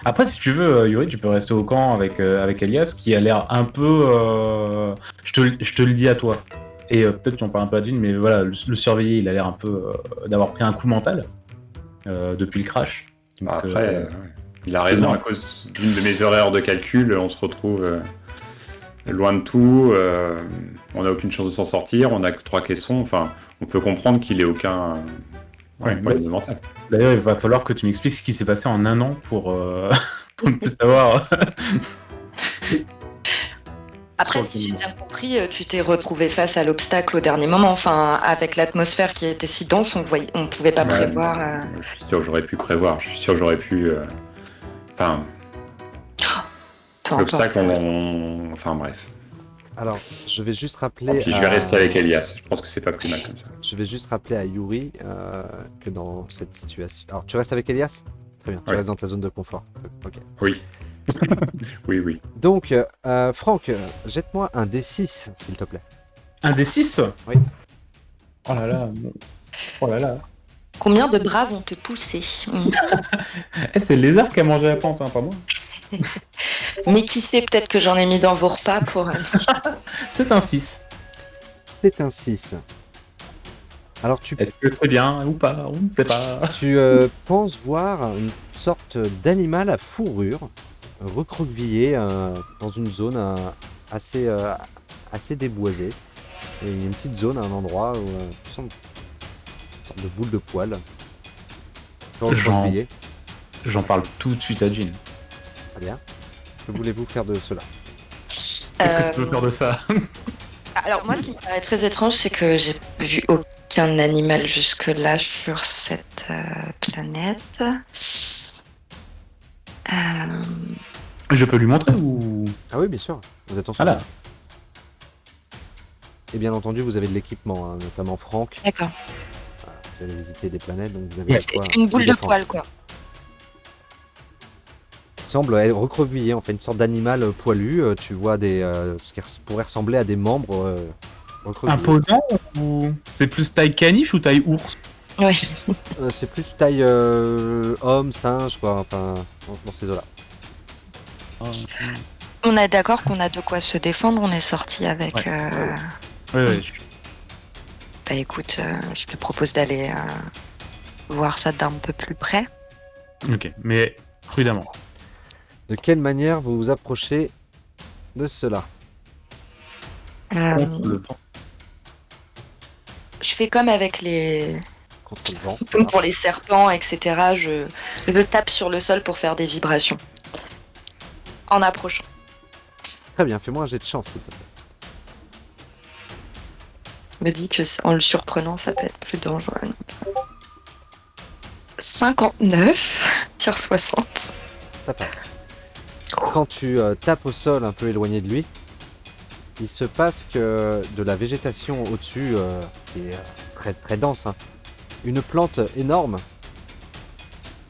Après, si tu veux, Yuri, tu peux rester au camp avec Elias, qui a l'air un peu... Je te le dis à toi. Et peut-être tu en parles un peu à Jean, mais voilà, le surveiller, il a l'air un peu d'avoir pris un coup mental depuis le crash. Donc, Bah, après, ouais. Il a raison, non. à cause d'une de mes erreurs de calcul, on se retrouve loin de tout, on n'a aucune chance de s'en sortir, on a que 3 caissons, enfin, on peut comprendre qu'il ait aucun problème mental. D'ailleurs, il va falloir que tu m'expliques ce qui s'est passé en un an pour ne plus savoir. Après, Sur le si j'ai moment. bien compris, tu t'es retrouvé face à l'obstacle au dernier moment. Enfin, avec l'atmosphère qui était si dense, on pouvait pas Bah, prévoir. Je suis sûr que j'aurais pu prévoir, je suis sûr que j'aurais pu... Enfin, peu l'obstacle, importe. enfin bref. Alors, je vais juste Tant rappeler... pis, je vais rester avec Elias, je pense que c'est pas plus mal comme ça. Je vais juste rappeler à Yuri que dans cette situation... Alors, tu restes avec Elias? Très bien, tu Ouais. restes dans ta zone de confort. Ok. Oui. Oui. Donc, Franck, jette-moi un D6, s'il te plaît. Un des 6 Oui. Oh là là. Oh là là. Combien de bras vont te pousser? Eh, c'est le lézard qui a mangé la plante, hein, pas moi. Mais qui sait, peut-être que j'en ai mis dans vos repas pour. C'est un 6. C'est un 6. Alors, tu Est-ce que c'est bien ou pas? On ne sait pas. Tu penses voir une sorte d'animal à fourrure recroquevillé dans une zone assez déboisée. Et il y a une petite zone à un endroit où tu sens une sorte de boule de poil. Recroquevillé. J'en parle tout de suite à Jean. Très bien. Que voulez-vous faire de cela? Qu'est-ce que tu veux faire de ça? Alors moi, ce qui me paraît très étrange, c'est que j'ai vu aucun animal jusque-là sur cette planète. Je peux lui montrer ou... Ah oui, bien sûr. Vous êtes ensemble. Voilà. Et bien entendu, vous avez de l'équipement, hein, notamment Franck. D'accord. Vous allez visiter des planètes, donc vous avez de quoi C'est une boule vous de défendre. poil, quoi. Qui semble être recroquevillé, en fait, une sorte d'animal poilu. Tu vois ce qui pourrait ressembler à des membres recroquevillés. Imposant ou... C'est plus taille caniche ou taille ours? Oui. C'est plus taille homme, singe, quoi, enfin, dans ces eaux-là. On est d'accord qu'on a de quoi se défendre. On est sorti avec. Ouais. Oui. Bah écoute, je te propose d'aller voir ça d'un peu plus près. Ok, mais prudemment. De quelle manière vous vous approchez de cela? Contre le vent. Je fais comme avec les, Contre le vent. ça comme marche. pour les serpents, etc. Je tape sur le sol pour faire des vibrations. En approchant. Très bien, fais-moi un jet de chance, s'il te plaît. Je me dis que en le surprenant, ça peut être plus dangereux. 59 sur 60. Ça passe. Quand tu tapes au sol un peu éloigné de lui, il se passe que de la végétation au-dessus, qui est très, très dense, hein, une plante énorme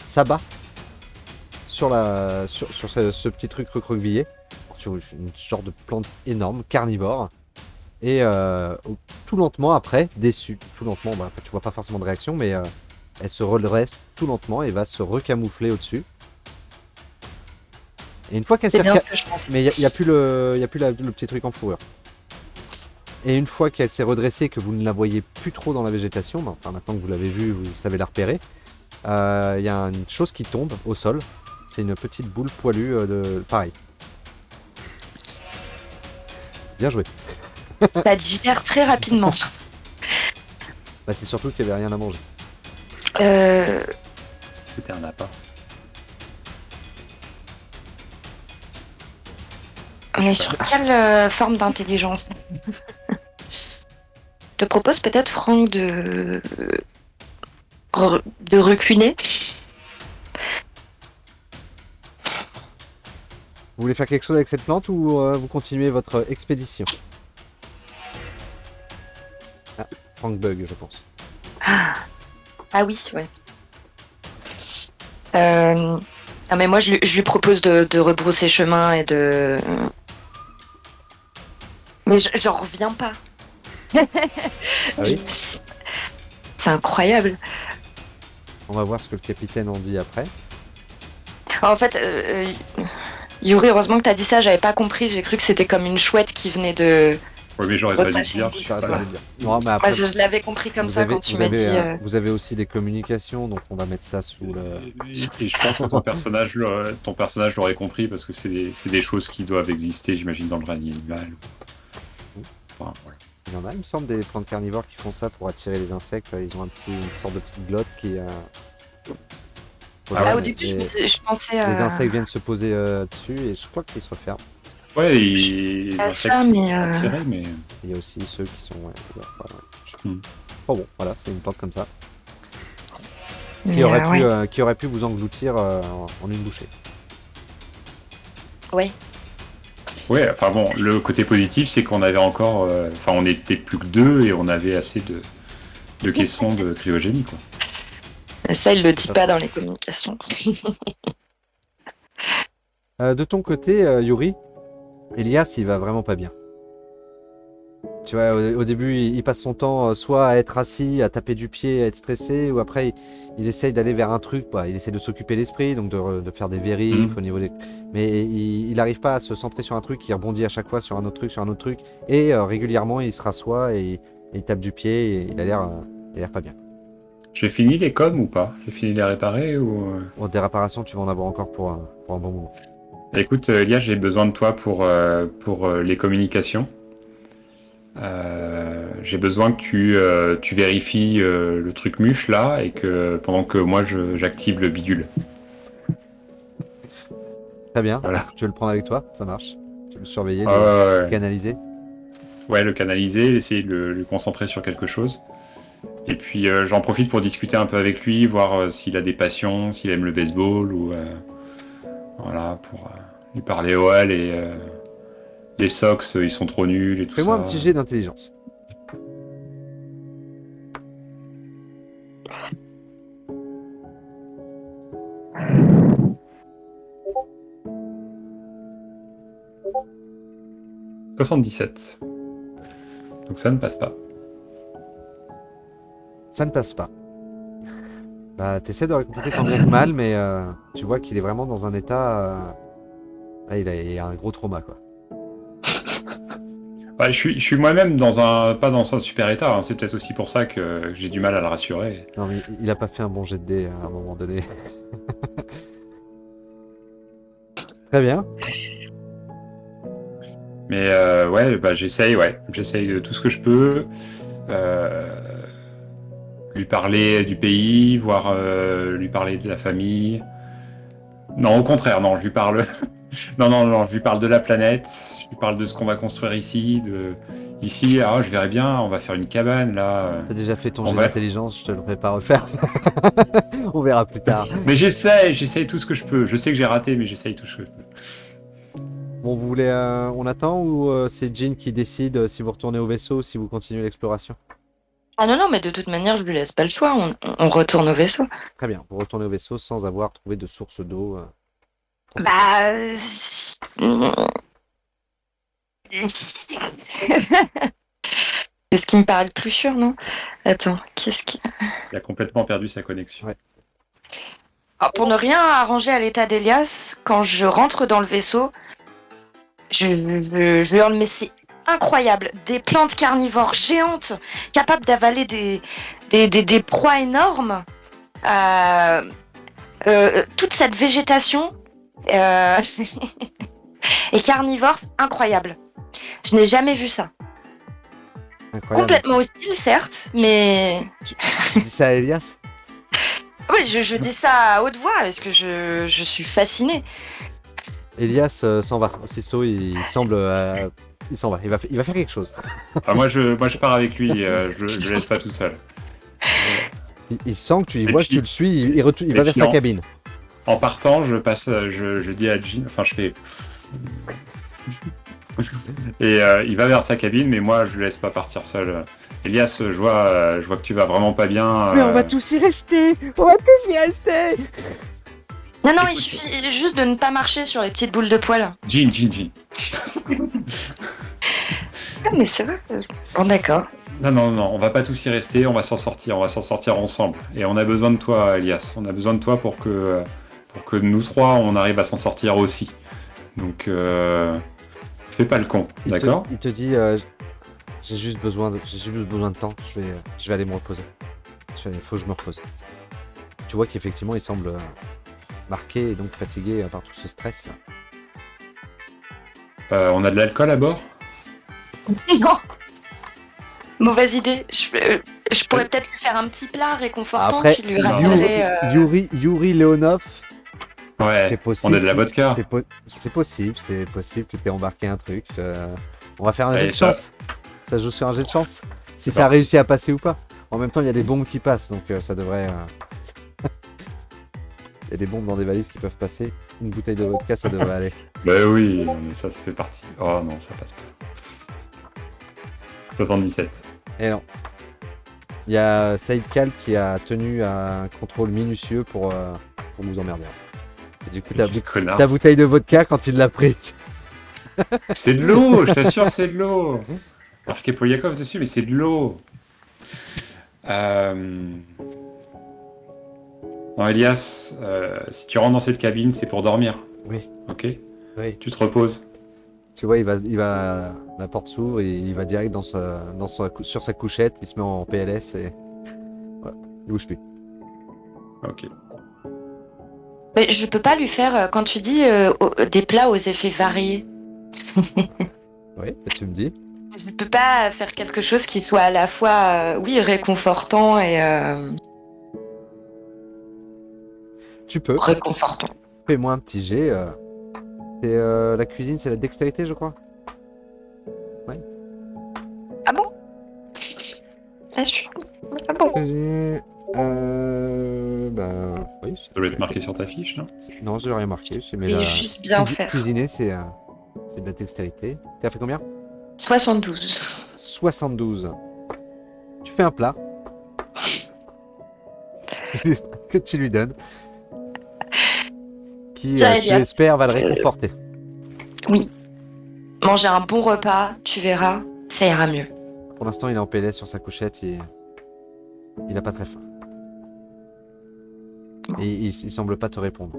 s'abat sur ce petit truc recroquevillé. Sur une genre de plante énorme, carnivore. Et tout lentement après, déçu, tout lentement, bah, tu vois pas forcément de réaction, mais elle se redresse tout lentement et va se recamoufler au-dessus. Et une fois qu'elle C'est s'est bien ce que je pensais. mais il n'y a plus, le petit truc en fourrure. Et une fois qu'elle s'est redressée, que vous ne la voyez plus trop dans la végétation, bah, enfin, maintenant que vous l'avez vue, vous savez la repérer, il y a une chose qui tombe au sol. C'est une petite boule poilue de pareil. Bien joué. Ça digère très rapidement. Bah, c'est surtout qu'il n'y avait rien à manger. C'était un appât. Mais sur quelle forme d'intelligence? Je te propose peut-être, Franck, de reculer. Vous voulez faire quelque chose avec cette plante ou vous continuez votre expédition? Ah, Frank Bug, je pense. Ah oui, ouais. Non mais moi je lui propose de rebrousser chemin et de... Mais j'en reviens pas. Ah oui. C'est incroyable. On va voir ce que le capitaine en dit après. En fait, Yuri, heureusement que t'as dit ça, j'avais pas compris, j'ai cru que c'était comme une chouette qui venait de... Oui, mais j'aurais pas dû le dire. Je suis Ça pas va là. le dire. Non, mais après, Moi je l'avais compris comme vous ça avez, quand tu vous m'as avez, dit... vous avez aussi des communications, donc on va mettre ça sous le... Et je pense que ton personnage l'aurait compris parce que c'est des choses qui doivent exister, j'imagine, dans le règne animal. Enfin, voilà. Il y en a, il me semble, des plantes carnivores qui font ça pour attirer les insectes. Ils ont une sorte de petite glotte qui... Ah Ah, ouais, au début et je pensais les à... insectes viennent se poser dessus et je crois qu'ils se referment. Ouais, les Ah, insectes ça, qui mais, sont attirés, mais... Il y a aussi ceux qui sont... Ouais, Hmm. Oh bon, voilà, c'est une plante comme ça. Mais, Qui aurait, ouais. qui aurait pu vous engloutir en une bouchée. Ouais. Ouais, enfin bon, le côté positif, c'est qu'on avait encore... Enfin, on était plus que 2 et on avait assez de caissons de cryogénie, quoi. Mais ça, il le dit pas dans les communications. De ton côté, Yuri, Elias, il va vraiment pas bien. Tu vois, au début, il passe son temps soit à être assis, à taper du pied, à être stressé, ou après, il essaye d'aller vers un truc, bah, il essaie de s'occuper l'esprit, donc de faire des vérifs au niveau des... Mais il n'arrive pas à se centrer sur un truc, il rebondit à chaque fois sur un autre truc, sur un autre truc, et régulièrement, il se rassoit et il tape du pied, et il a l'air pas bien. J'ai fini les coms ou pas? J'ai fini de les réparer ou... Bon, des réparations, tu vas en avoir encore pour un bon moment. Écoute, Elia, j'ai besoin de toi pour les communications. J'ai besoin que tu vérifies le truc muche là et que pendant que moi j'active le bidule. Très bien, Voilà. tu veux le prendre avec toi, ça marche. Tu veux le surveiller, Ah le ouais. canaliser. Ouais, le canaliser, essayer de le concentrer sur quelque chose. Et puis j'en profite pour discuter un peu avec lui, voir s'il a des passions, s'il aime le baseball ou voilà, pour lui parler. Ouais, les Sox, ils sont trop nuls et tout Fais-moi ça. un petit jet d'intelligence. « 77. Donc ça ne passe pas. Ça ne passe pas. Bah, t'essaies de réconforter tant bien que mal, mais tu vois qu'il est vraiment dans un état... Là, il a un gros trauma, quoi. Ouais, je suis moi-même pas dans un super état. Hein. C'est peut-être aussi pour ça que j'ai du mal à le rassurer. Non, mais il a pas fait un bon jet de dés à un moment donné. Très bien. Mais ouais, bah, j'essaye de tout ce que je peux. Euh, Lui parler du pays, voire lui parler de la famille. Non, au contraire, non, je lui parle. Non, je lui parle de la planète, je lui parle de ce qu'on va construire ici, ici, je verrai bien, on va faire une cabane là. T'as déjà fait ton On jet va- d'intelligence, je te le ferai pas refaire. On verra plus tard. Mais j'essaye tout ce que je peux. Je sais que j'ai raté, mais j'essaye tout ce que je peux. Bon, vous voulez, on attend ou c'est Jean qui décide si vous retournez au vaisseau ou si vous continuez l'exploration? Ah non, non, mais de toute manière, je lui laisse pas le choix. On retourne au vaisseau. Très bien, vous retournez au vaisseau sans avoir trouvé de source d'eau. Bah. C'est ce qui me paraît le plus sûr, non? Attends, qu'est-ce qui. Il a complètement perdu sa connexion. Ouais. Alors, pour ne rien arranger à l'état d'Elias, quand je rentre dans le vaisseau, je hurle, mais c'est incroyable. Des plantes carnivores géantes, capables d'avaler des proies énormes. Toute cette végétation est carnivore, incroyable. Je n'ai jamais vu ça. Incroyable. Complètement hostile, certes, mais... Tu dis ça à Elias? Oui, je dis ça à haute voix parce que je suis fascinée. Elias s'en va. Aussitôt, il semble. Il s'en va. Il va faire quelque chose. Moi, je pars avec lui, je le laisse pas tout seul. Il sent que tu y Et vois, puis- que tu le suis, il va et vers puis sa en- cabine. En partant, je dis à Jean, enfin je fais... Et il va vers sa cabine, mais moi je le laisse pas partir seul. Elias, je vois que tu vas vraiment pas bien. Mais on va tous y rester. On va tous y rester. Non, non, il Écoute, suffit juste de ne pas marcher sur les petites boules de poils. Jean. Ah, mais c'est vrai. Bon, d'accord. Non, on va pas tous y rester, on va s'en sortir ensemble. Et on a besoin de toi, Elias. On a besoin de toi pour que nous trois, on arrive à s'en sortir aussi. Donc, fais pas le con, d'accord? Il te dit, j'ai juste besoin de temps. Je vais aller me reposer. Il faut que je me repose. Tu vois qu'effectivement, il semble marqué et donc fatigué par tout ce stress. On a de l'alcool à bord? Non. Mauvaise idée. Je pourrais peut-être lui faire un petit plat réconfortant Après, qui lui rappellerait. Yuri Leonov, Ouais, c'est possible. on a de la vodka. C'est possible qu'il t'ait embarqué un truc. On va faire un jet Allez, de chance. Ça joue sur un jet de chance. Si C'est ça a parti. réussi à passer ou pas. En même temps, il y a des bombes qui passent, donc ça devrait. Il y a des bombes dans des valises qui peuvent passer. Une bouteille de vodka, ça devrait aller. Bah oui, mais ça fait partie. Oh non, ça passe pas. 77. Et non. Il y a Saïd Kal qui a tenu un contrôle minutieux pour vous emmerder. Et du coup, Quel connard. ta bouteille de vodka, quand il l'a prise. C'est de l'eau, je t'assure, c'est de l'eau. Marqué Polyakov dessus, mais c'est de l'eau. Non, Elias, si tu rentres dans cette cabine, c'est pour dormir. Oui. Ok? Oui. Tu te reposes. Tu vois, la porte s'ouvre et il va direct sur sa couchette, il se met en PLS et voilà, il bouge plus. Ok. Mais je peux pas lui faire, quand tu dis des plats aux effets variés, Oui, tu me dis. je peux pas faire quelque chose qui soit à la fois, oui, réconfortant et Tu peux. réconfortant. Fais-moi un petit jet. C'est la cuisine, c'est la dextérité, je crois. Ah bon? Ah, ah bon? Oui. Ça doit être marqué sur ta fiche, non? Non, j'ai rien marqué. Mais Et juste bien faire. Cuisiner, c'est de la dextérité. T'as fait combien? 72. 72. Tu fais un plat que tu lui donnes, qui, Tiens, tu Elias. espères, va le réconforter. Oui. Manger un bon repas, tu verras, ça ira mieux. Pour l'instant, il est en PLS sur sa couchette et il a pas très faim. Bon. Et il semble pas te répondre.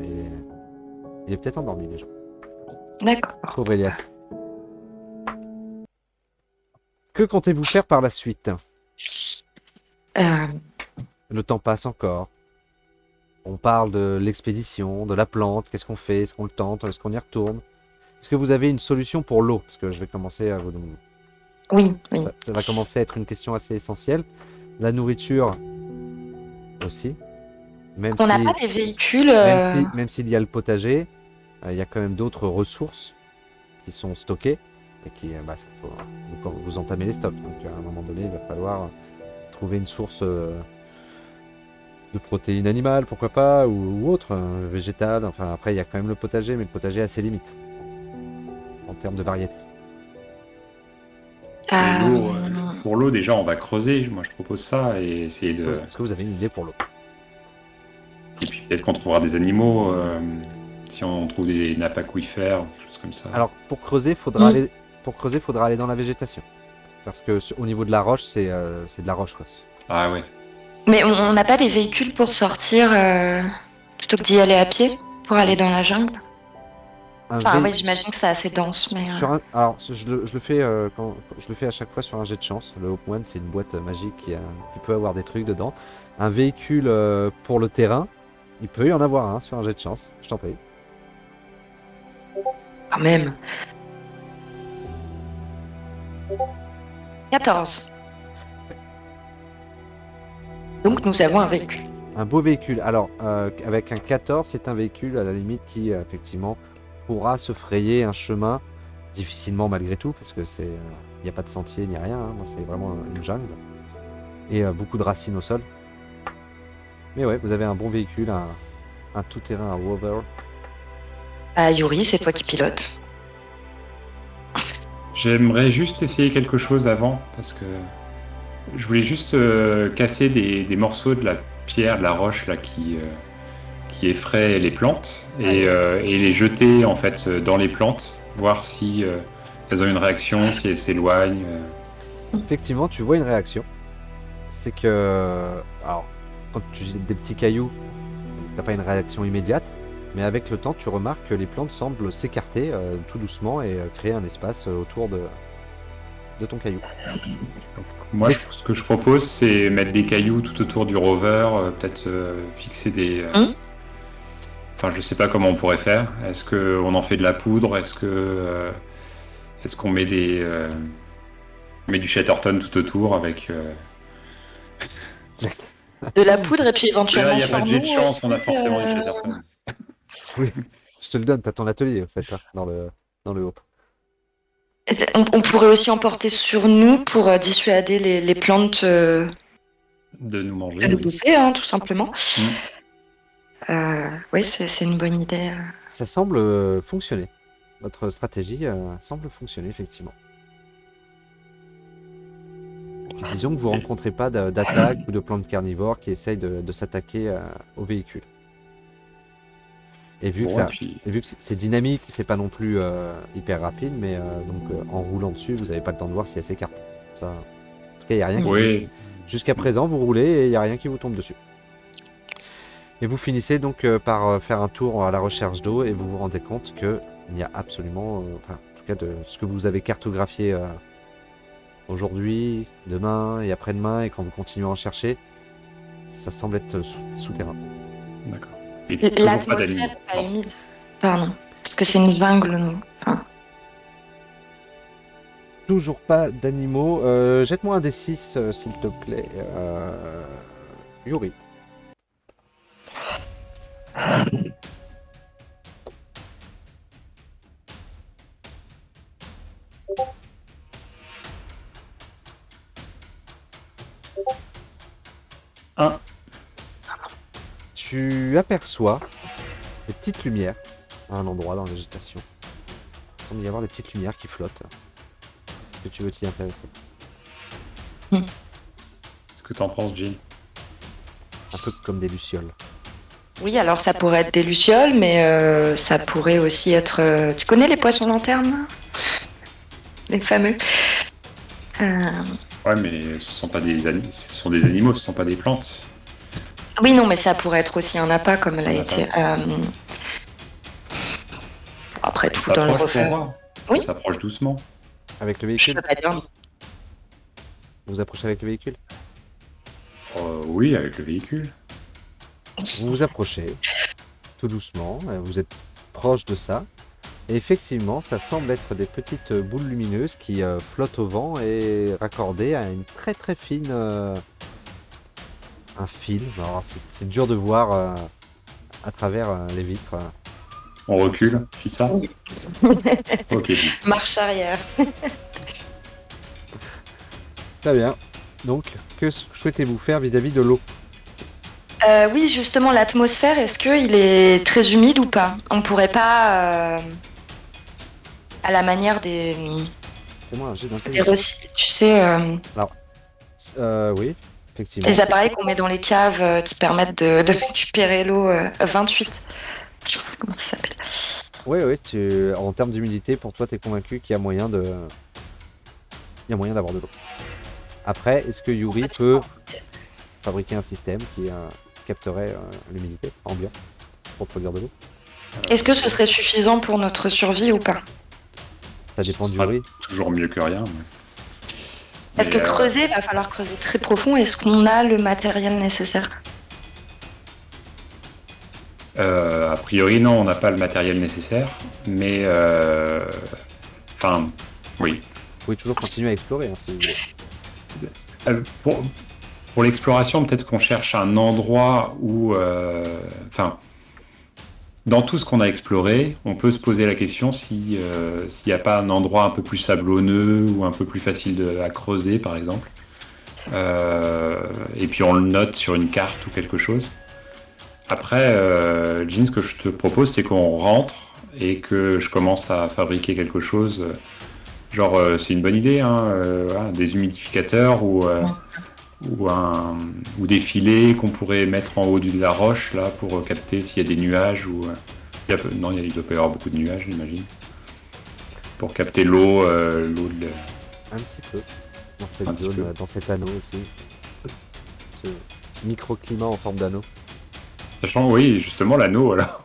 Il est peut-être endormi déjà. D'accord. Pauvre Elias. Que comptez-vous faire par la suite? Euh, Le temps passe encore. On parle de l'expédition, de la plante. Qu'est-ce qu'on fait? Est-ce qu'on le tente? Est-ce qu'on y retourne? Est-ce que vous avez une solution pour l'eau? Parce que je vais commencer à vous... Oui, oui. Ça va commencer à être une question assez essentielle. La nourriture aussi. Même On n'a si, pas des véhicules. même s'il y a le potager, il y a quand même d'autres ressources qui sont stockées et qui, vous entamez les stocks. Donc à un moment donné, il va falloir trouver une source de protéines animales, pourquoi pas, ou autre, végétale. Enfin, après, il y a quand même le potager, mais le potager a ses limites en termes de variété. Et l'eau, euh, pour l'eau, déjà, on va creuser. Moi, je propose ça et essayer de. Est-ce que vous avez une idée pour l'eau? Et puis peut-être qu'on trouvera des animaux si on trouve des nappes aquifères, ou des choses comme ça. Alors, pour creuser, faudra aller dans la végétation. Parce que au niveau de la roche, c'est de la roche, quoi. Ah ouais. Mais on n'a pas des véhicules pour sortir plutôt que d'y aller à pied pour aller dans la jungle. Enfin, oui, j'imagine que c'est assez dense, mais. Alors, je le fais je le fais à chaque fois sur un jet de chance. Le Hope One, c'est une boîte magique qui peut avoir des trucs dedans. Un véhicule pour le terrain, il peut y en avoir un sur un jet de chance. Je t'en prie. Quand même. 14. Donc nous avons un véhicule. Un beau véhicule. Alors, avec un 14, c'est un véhicule à la limite qui, effectivement, pourra se frayer un chemin difficilement malgré tout, parce que c'est, il n'y a pas de sentier ni rien, hein, c'est vraiment une jungle. Et beaucoup de racines au sol. Mais ouais, vous avez un bon véhicule, un tout-terrain, un rover. Ah, Yuri, c'est toi qui pilotes. J'aimerais juste essayer quelque chose avant, parce que je voulais juste casser des morceaux de la pierre, de la roche là, qui effraient les plantes, et les jeter en fait dans les plantes, voir si elles ont une réaction, si elles s'éloignent. Effectivement, tu vois une réaction. C'est que, alors, quand tu jettes des petits cailloux, t'as pas une réaction immédiate, mais avec le temps, tu remarques que les plantes semblent s'écarter tout doucement et créer un espace autour de ton caillou. Donc, moi, ce que je propose, c'est mettre des cailloux tout autour du rover, peut-être fixer des... Enfin, je sais pas comment on pourrait faire. Est-ce qu'on en fait de la poudre? Est-ce qu'on met met du Chatterton tout autour avec... De la poudre et puis Il éventuellement n'y a pas de jet de sur nous chance, aussi, on a forcément du Chatterton. Oui, je te le donne, t'as ton atelier en fait, hein, dans le Hope. On pourrait aussi emporter sur nous pour dissuader les plantes De nous manger, de nous oui. bouffer, hein, tout simplement. Oui, c'est une bonne idée. Ça semble fonctionner. Votre stratégie semble fonctionner, effectivement. Disons que vous ne rencontrez pas d'attaque ou de plantes carnivores qui essayent de s'attaquer au véhicule. Et vu que c'est dynamique, c'est pas non plus hyper rapide, mais en roulant dessus, vous n'avez pas le temps de voir si elle s'écarte. Ça, en tout cas, il n'y a rien qui... Jusqu'à présent, vous roulez et il n'y a rien qui vous tombe dessus. Et vous finissez donc par faire un tour à la recherche d'eau et vous vous rendez compte qu'il n'y a absolument... en tout cas, de ce que vous avez cartographié aujourd'hui, demain et après-demain, et quand vous continuez à en chercher, ça semble être souterrain. D'accord. Et toujours pas L'atmosphère d'animaux. n'est pas humide. Pardon. Parce que c'est une jungle, nous. Enfin, Toujours pas d'animaux. Jette-moi un D6, s'il te plaît. Yuri. Un. Tu aperçois des petites lumières à un endroit dans la végétation. Il semble y avoir des petites lumières qui flottent. Est-ce que tu veux t'y intéresser? Qu'est-ce que t'en penses, Jay? Un peu comme des lucioles. oui, alors ça pourrait être des lucioles, mais ça pourrait aussi être... tu connais les poissons lanternes? Les fameux. Ouais, mais ce sont pas des animaux, ce sont des animaux, ce sont pas des plantes. Oui, non, mais ça pourrait être aussi un appât, comme elle a été... Après tout, dans le refaire. Oui. On s'approche doucement. Avec le Je véhicule? peux pas dire. Vous approchez avec le véhicule? Oui, avec le véhicule. Vous vous approchez tout doucement, vous êtes proche de ça, Et effectivement, ça semble être des petites boules lumineuses qui flottent au vent et raccordées à une très très fine... un fil. Alors, c'est dur de voir à travers les vitres. On recule, Fissa. Oui. Ok. Marche arrière. Très bien. Donc, que souhaitez-vous faire vis-à-vis de l'eau? Oui, justement, l'atmosphère, est-ce qu'il est très humide ou pas? On pourrait pas, à la manière Fais-moi un jet des d'intelligence. tu sais, Oui, effectivement. les appareils qu'on met dans les caves qui permettent de récupérer l'eau 28. Je sais pas comment ça s'appelle. Oui, en termes d'humidité, pour toi, tu es convaincu qu'il y a moyen de... Il y a moyen d'avoir de l'eau. Après, est-ce que Yuri peut fabriquer un système qui capterait l'humidité ambiante pour produire de l'eau? Est-ce que ce serait suffisant pour notre survie ou pas? Ça dépend Ce du sera Yuri. toujours mieux que rien. Est-ce que Mais, creuser, va falloir creuser très profond? Est-ce qu'on a le matériel nécessaire? a priori, non, on n'a pas le matériel nécessaire. Mais, enfin, oui. Vous pouvez toujours continuer à explorer, hein, si vous voulez. Pour l'exploration, peut-être qu'on cherche un endroit où, enfin, dans tout ce qu'on a exploré, on peut se poser la question s'il n'y a pas un endroit un peu plus sablonneux ou un peu plus facile à creuser, par exemple. Et puis on le note sur une carte ou quelque chose. Après, Jean, ce que je te propose, c'est qu'on rentre et que je commence à fabriquer quelque chose. Genre, c'est une bonne idée, hein, voilà, des humidificateurs ou des filets qu'on pourrait mettre en haut de la roche là pour capter s'il y a des nuages ou non, il doit pas y avoir beaucoup de nuages, j'imagine, pour capter l'eau, Un petit peu. Dans cette Un petit zone, peu. dans cet anneau aussi. Ce microclimat en forme d'anneau. Sachant, oui, justement, l'anneau, voilà.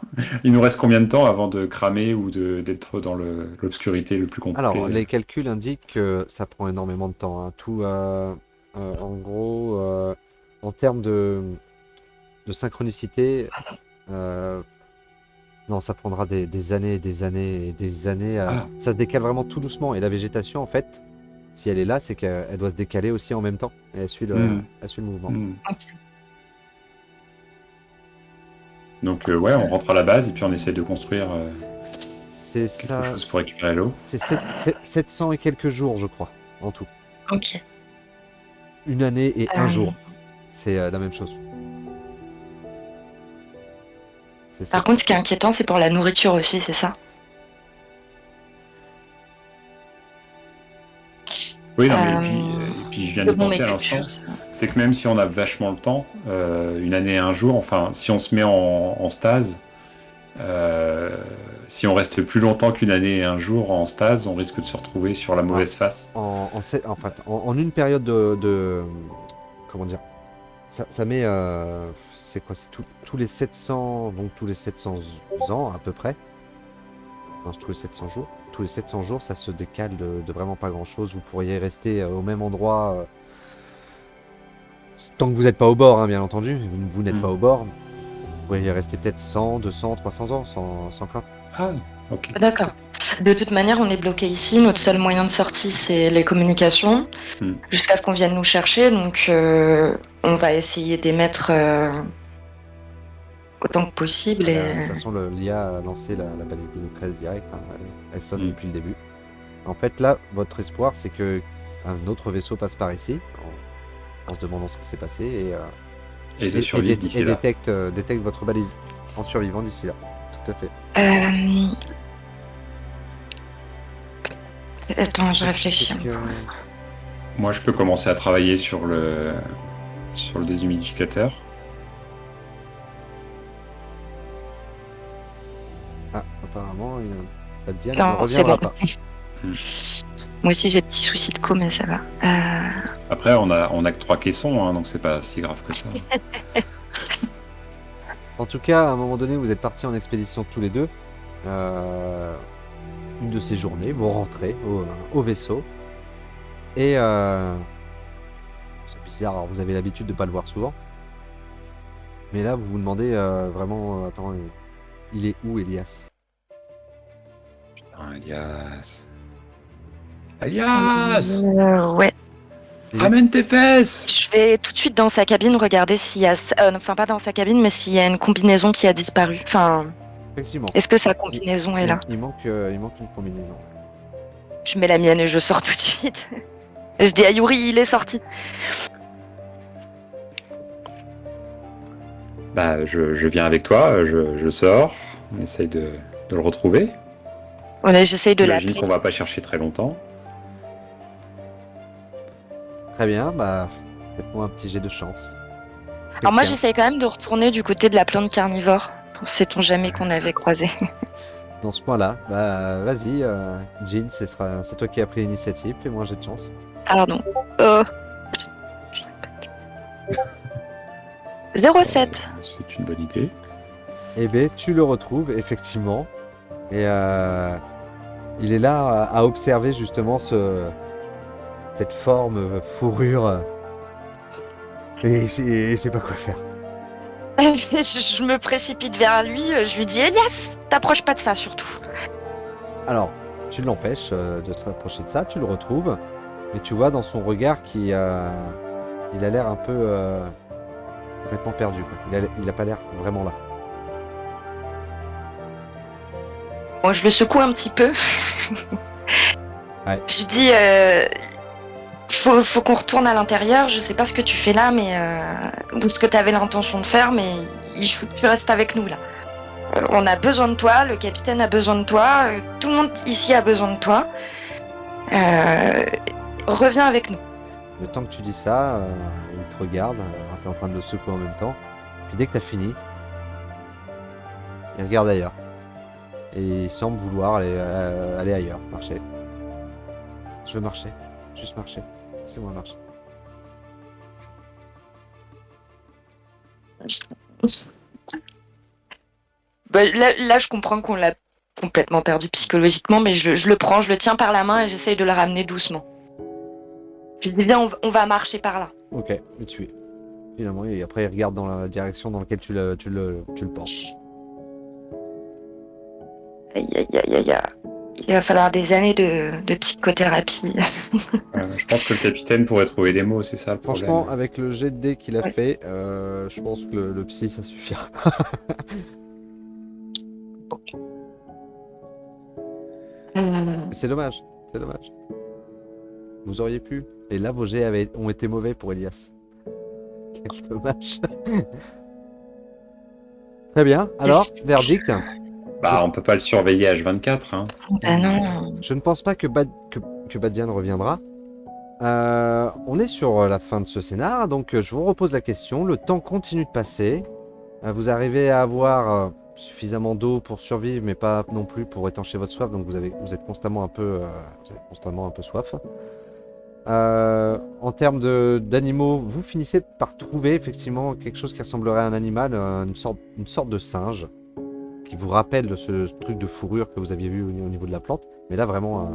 Il nous reste combien de temps avant de cramer ou d'être dans l'obscurité le plus complet? Alors, les calculs indiquent que ça prend énormément de temps, hein. Tout, en gros, en termes de synchronicité, non, ça prendra des années et des années et des années. Ça se décale vraiment tout doucement. Et la végétation, en fait, si elle est là, c'est qu'elle doit se décaler aussi en même temps. Et elle suit le mouvement. Donc, ouais, on rentre à la base et puis on essaie de construire C'est quelque ça. chose pour récupérer l'eau. C'est 700 et quelques jours, je crois, en tout. Ok. Une année et un jour. C'est la même chose. C'est ça. Par contre, ce qui est inquiétant, c'est pour la nourriture aussi, c'est ça? Oui, non, mais et puis je viens de penser à l'instant, c'est que même si on a vachement le temps, une année et un jour, enfin, si on se met en stase, si on reste plus longtemps qu'une année et un jour en stase, on risque de se retrouver sur la mauvaise face. En une période de comment dire, ça met c'est quoi, c'est tous les 700, donc tous les 700 ans à peu près. Non, tous les 700 jours. Tous les 700 jours, ça se décale de vraiment pas grand chose. Vous pourriez rester au même endroit tant que vous n'êtes pas au bord, hein, bien entendu. Vous n'êtes pas au bord. Vous pourriez rester peut-être 100, 200, 300 ans sans crainte. Ah, ok. D'accord. De toute manière, on est bloqué ici. Notre seul moyen de sortie, c'est les communications, jusqu'à ce qu'on vienne nous chercher. Donc, on va essayer d'émettre autant que possible. De toute façon, l'IA a lancé la balise 2013 direct. Hein, elle sonne depuis le début. En fait, là, votre espoir, c'est que un autre vaisseau passe par ici, en se demandant ce qui s'est passé, et détecte votre balise en survivant d'ici là. Tout à fait. Attends, je réfléchis. Moi, je peux commencer à travailler sur le déshumidificateur. Ah, apparemment, Diane Non, ne reviendra pas. Moi aussi, j'ai des petits soucis de co, mais ça va. Après, on a que 3 caissons, hein, donc c'est pas si grave que ça. En tout cas, à un moment donné, vous êtes partis en expédition tous les deux. Une de ces journées, vous rentrez au vaisseau. Et c'est bizarre, alors vous avez l'habitude de ne pas le voir souvent. Mais là, vous vous demandez vraiment, attends, il est où Elias? Elias. Elias, Ouais. ramène tes fesses. Je vais tout de suite dans sa cabine regarder s'il y a... Enfin, pas dans sa cabine, mais s'il y a une combinaison qui a disparu. Enfin, Effectivement. est-ce que sa combinaison est là? Il manque une combinaison. Je mets la mienne et je sors tout de suite. Je dis à Yuri, il est sorti. Bah, je viens avec toi, je sors, on essaye de le retrouver. Ouais, j'essaye de J'imagine l'appeler. qu'on va pas chercher très longtemps. Très bien, bah faites-moi un petit jet de chance. Alors moi, Quelqu'un. j'essaye quand même de retourner du côté de la plante carnivore. Sait-on jamais qu'on avait croisé. Dans ce point-là, bah vas-y, Jean, c'est toi qui as pris l'initiative, fais-moi un jet de chance. Pardon. Oh. 07. C'est une bonne idée. Eh bien, tu le retrouves, effectivement. Et il est là à observer justement cette forme fourrure. Et il sait pas quoi faire. Je me précipite vers lui, je lui dis Elias, t'approches pas de ça surtout. Alors, tu l'empêches de se rapprocher de ça, tu le retrouves. Mais tu vois dans son regard qu'il a l'air un peu complètement perdu, quoi. Il a pas l'air vraiment là. Bon, je le secoue un petit peu. Ouais. Je lui dis faut qu'on retourne à l'intérieur, je sais pas ce que tu fais là, mais ou ce que tu avais l'intention de faire, mais il faut que tu restes avec nous là. On a besoin de toi, le capitaine a besoin de toi, tout le monde ici a besoin de toi. Reviens avec nous. Le temps que tu dis ça, il te regarde, tu es en train de le secouer en même temps. Puis dès que tu as fini, il regarde ailleurs. Et il semble vouloir aller ailleurs, marcher. Je veux marcher, juste marcher. C'est moi marcher. Bah, là, je comprends qu'on l'a complètement perdu psychologiquement, mais je le prends, je le tiens par la main et j'essaye de le ramener doucement. Je dis bien, on va marcher par là. Ok, il te suit. Finalement, et après il regarde dans la direction dans laquelle tu le portes. Aïe, aïe, aïe, aïe, aïe. Il va falloir des années de psychothérapie. Je pense que le capitaine pourrait trouver des mots, c'est ça le problème. Franchement, avec le jet de dés qu'il a Ouais. fait, je pense que le psy ça suffira. C'est dommage, c'est dommage. Vous auriez pu. Et là, vos jets ont été mauvais pour Elias. Quel dommage. Très bien. Alors, verdict. Bah, on peut pas le surveiller H24, hein. Bah non. Je ne pense pas que Badian reviendra. On est sur la fin de ce scénar, donc je vous repose la question. Le temps continue de passer. Vous arrivez à avoir suffisamment d'eau pour survivre, mais pas non plus pour étancher votre soif, donc vous êtes constamment un peu soif. En termes d'animaux, vous finissez par trouver effectivement quelque chose qui ressemblerait à un animal, une sorte de singe, qui vous rappelle ce truc de fourrure que vous aviez vu au niveau de la plante, mais là vraiment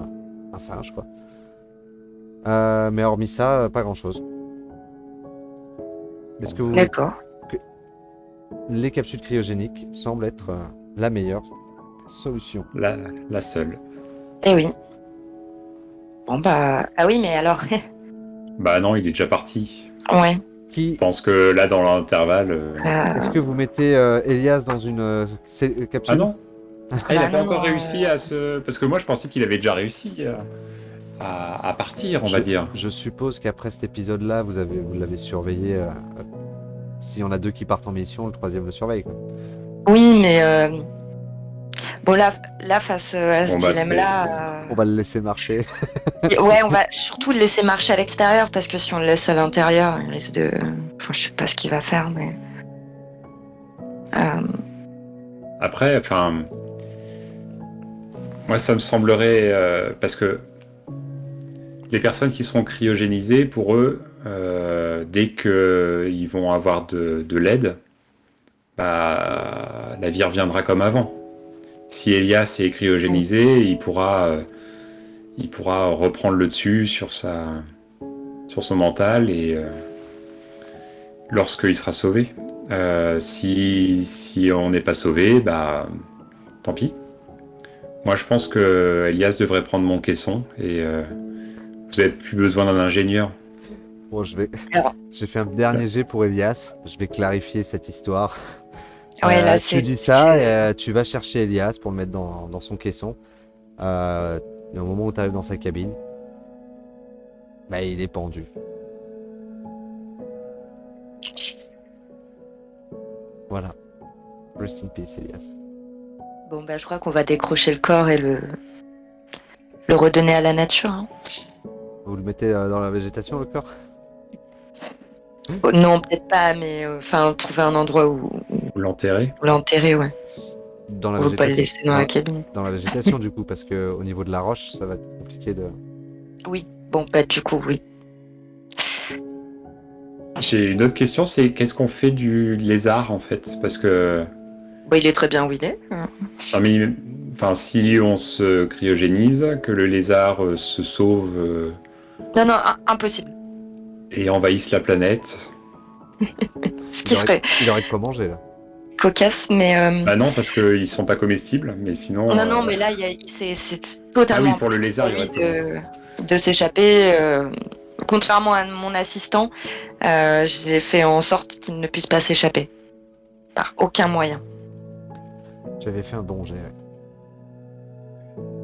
un singe quoi. Mais hormis ça, pas grand chose. Est-ce que D'accord. les capsules cryogéniques semblent être la meilleure solution? La seule. Eh oui. Bon bah... Ah oui, mais alors... Bah non, il est déjà parti. ouais. Je pense que là, dans l'intervalle... Est-ce que vous mettez Elias dans une capsule? Ah non. Il a Bah pas non, encore réussi à se... Parce que moi, je pensais qu'il avait déjà réussi à partir, on va dire. Je suppose qu'après cet épisode-là, vous l'avez surveillé. S'il y en a deux qui partent en mission, le troisième le surveille, quoi. Oui, mais... Bon, là face à ce Bon, bah, dilemme-là... On va le laisser marcher. Ouais, on va surtout le laisser marcher à l'extérieur, parce que si on le laisse à l'intérieur, il risque de... Enfin, je sais pas ce qu'il va faire, mais... Après, enfin... Moi, ça me semblerait... parce que les personnes qui seront cryogénisées, pour eux, dès qu'ils vont avoir de l'aide, bah, la vie reviendra comme avant. Si Elias est cryogénisé, il pourra reprendre le dessus sur son mental et lorsqu'il sera sauvé. Si on n'est pas sauvé, bah tant pis. Moi, je pense que Elias devrait prendre mon caisson et vous n'avez plus besoin d'un ingénieur. Bon, Alors. j'ai fait un dernier jet pour Elias. Je vais clarifier cette histoire. Ouais, là, Tu dis ça et tu vas chercher Elias pour le mettre dans son caisson. Et au moment où tu arrives dans sa cabine, bah, il est pendu. Voilà. Rest in peace, Elias. Bon, bah, je crois qu'on va décrocher le corps et le redonner à la nature. Hein. Vous le mettez dans la végétation, le corps? Oh, non, peut-être pas, mais trouver un endroit où Vous l'enterrez. l'enterrer, ouais. Dans la On veut pas le végétation. laisser dans la cabine. Dans la végétation, du coup, parce que au niveau de la roche, ça va être compliqué de. Oui, bon, bah, du coup, oui. J'ai une autre question, c'est qu'est-ce qu'on fait du lézard en fait? Parce que Bon, il est très bien où il est. enfin, si on se cryogénise, que le lézard se sauve Non, non, impossible. et envahisse la planète. Ce qui serait Il aurait de quoi manger, là. cocasse, mais... Bah non, parce qu'ils sont pas comestibles, mais sinon. Non, non, mais là, c'est totalement Ah oui, pour le lézard, il impossible reste de s'échapper. Contrairement à mon assistant, j'ai fait en sorte qu'il ne puisse pas s'échapper. Par aucun moyen. J'avais fait un bon jet.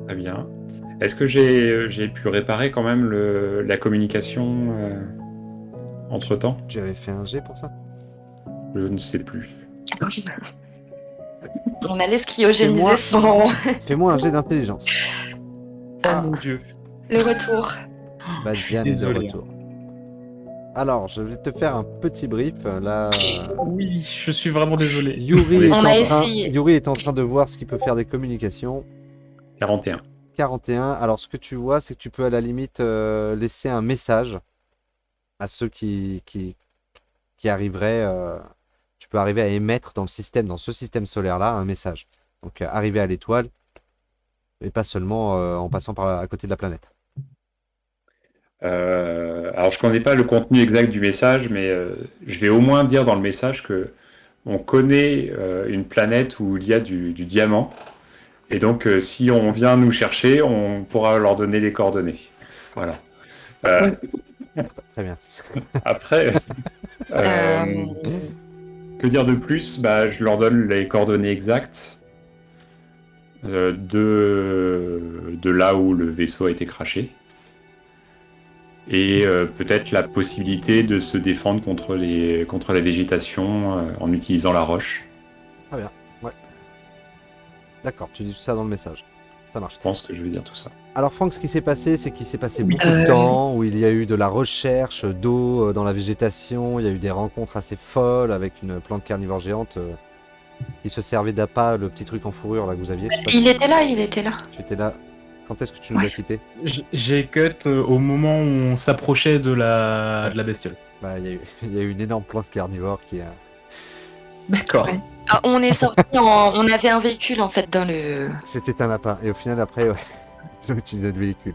Très bien. Est-ce que j'ai pu réparer quand même la communication entre temps? Tu avais fait un jet pour ça? Je ne sais plus. On allait se cryogéniser Fais-moi- sans Fais-moi un jet d'intelligence. Oh mon dieu. le retour. Badian est de Désolé. retour. Alors, je vais te faire un petit brief. Là, Oui, je suis vraiment désolé. Yuri On a est essayé. Yuri est en train de voir ce qu'il peut faire des communications. 41. 41. Alors, ce que tu vois, c'est que tu peux à la limite laisser un message à ceux qui arriveraient. Tu peux arriver à émettre dans le système, dans ce système solaire-là, un message. Donc, arriver à l'étoile, et pas seulement en passant à côté de la planète. Alors, je connais pas le contenu exact du message, mais je vais au moins dire dans le message que on connaît une planète où il y a du diamant. Et donc, si on vient nous chercher, on pourra leur donner les coordonnées. Voilà. Très bien. Après, que dire de plus? Bah, je leur donne les coordonnées exactes de là où le vaisseau a été crashé. Et peut-être la possibilité de se défendre contre la végétation en utilisant la roche. Très bien. Ouais. D'accord, tu dis tout ça dans le message. Ça marche. Je pense que je vais dire tout ça. Alors Franck, ce qui s'est passé, c'est qu'il s'est passé beaucoup de temps où il y a eu de la recherche d'eau dans la végétation, il y a eu des rencontres assez folles avec une plante carnivore géante qui se servait d'appât, le petit truc en fourrure là que vous aviez. Je sais pas Il si était là. tu étais là. Quand est-ce que tu nous as quittés? J'ai cut au moment où on s'approchait de la bestiole. Bah, il y a eu une énorme plante carnivore qui a... D'accord. Ouais. Ah, on est sorti on avait un véhicule en fait dans le... C'était un appât. Et au final, après, ouais, ils ont utilisé le véhicule.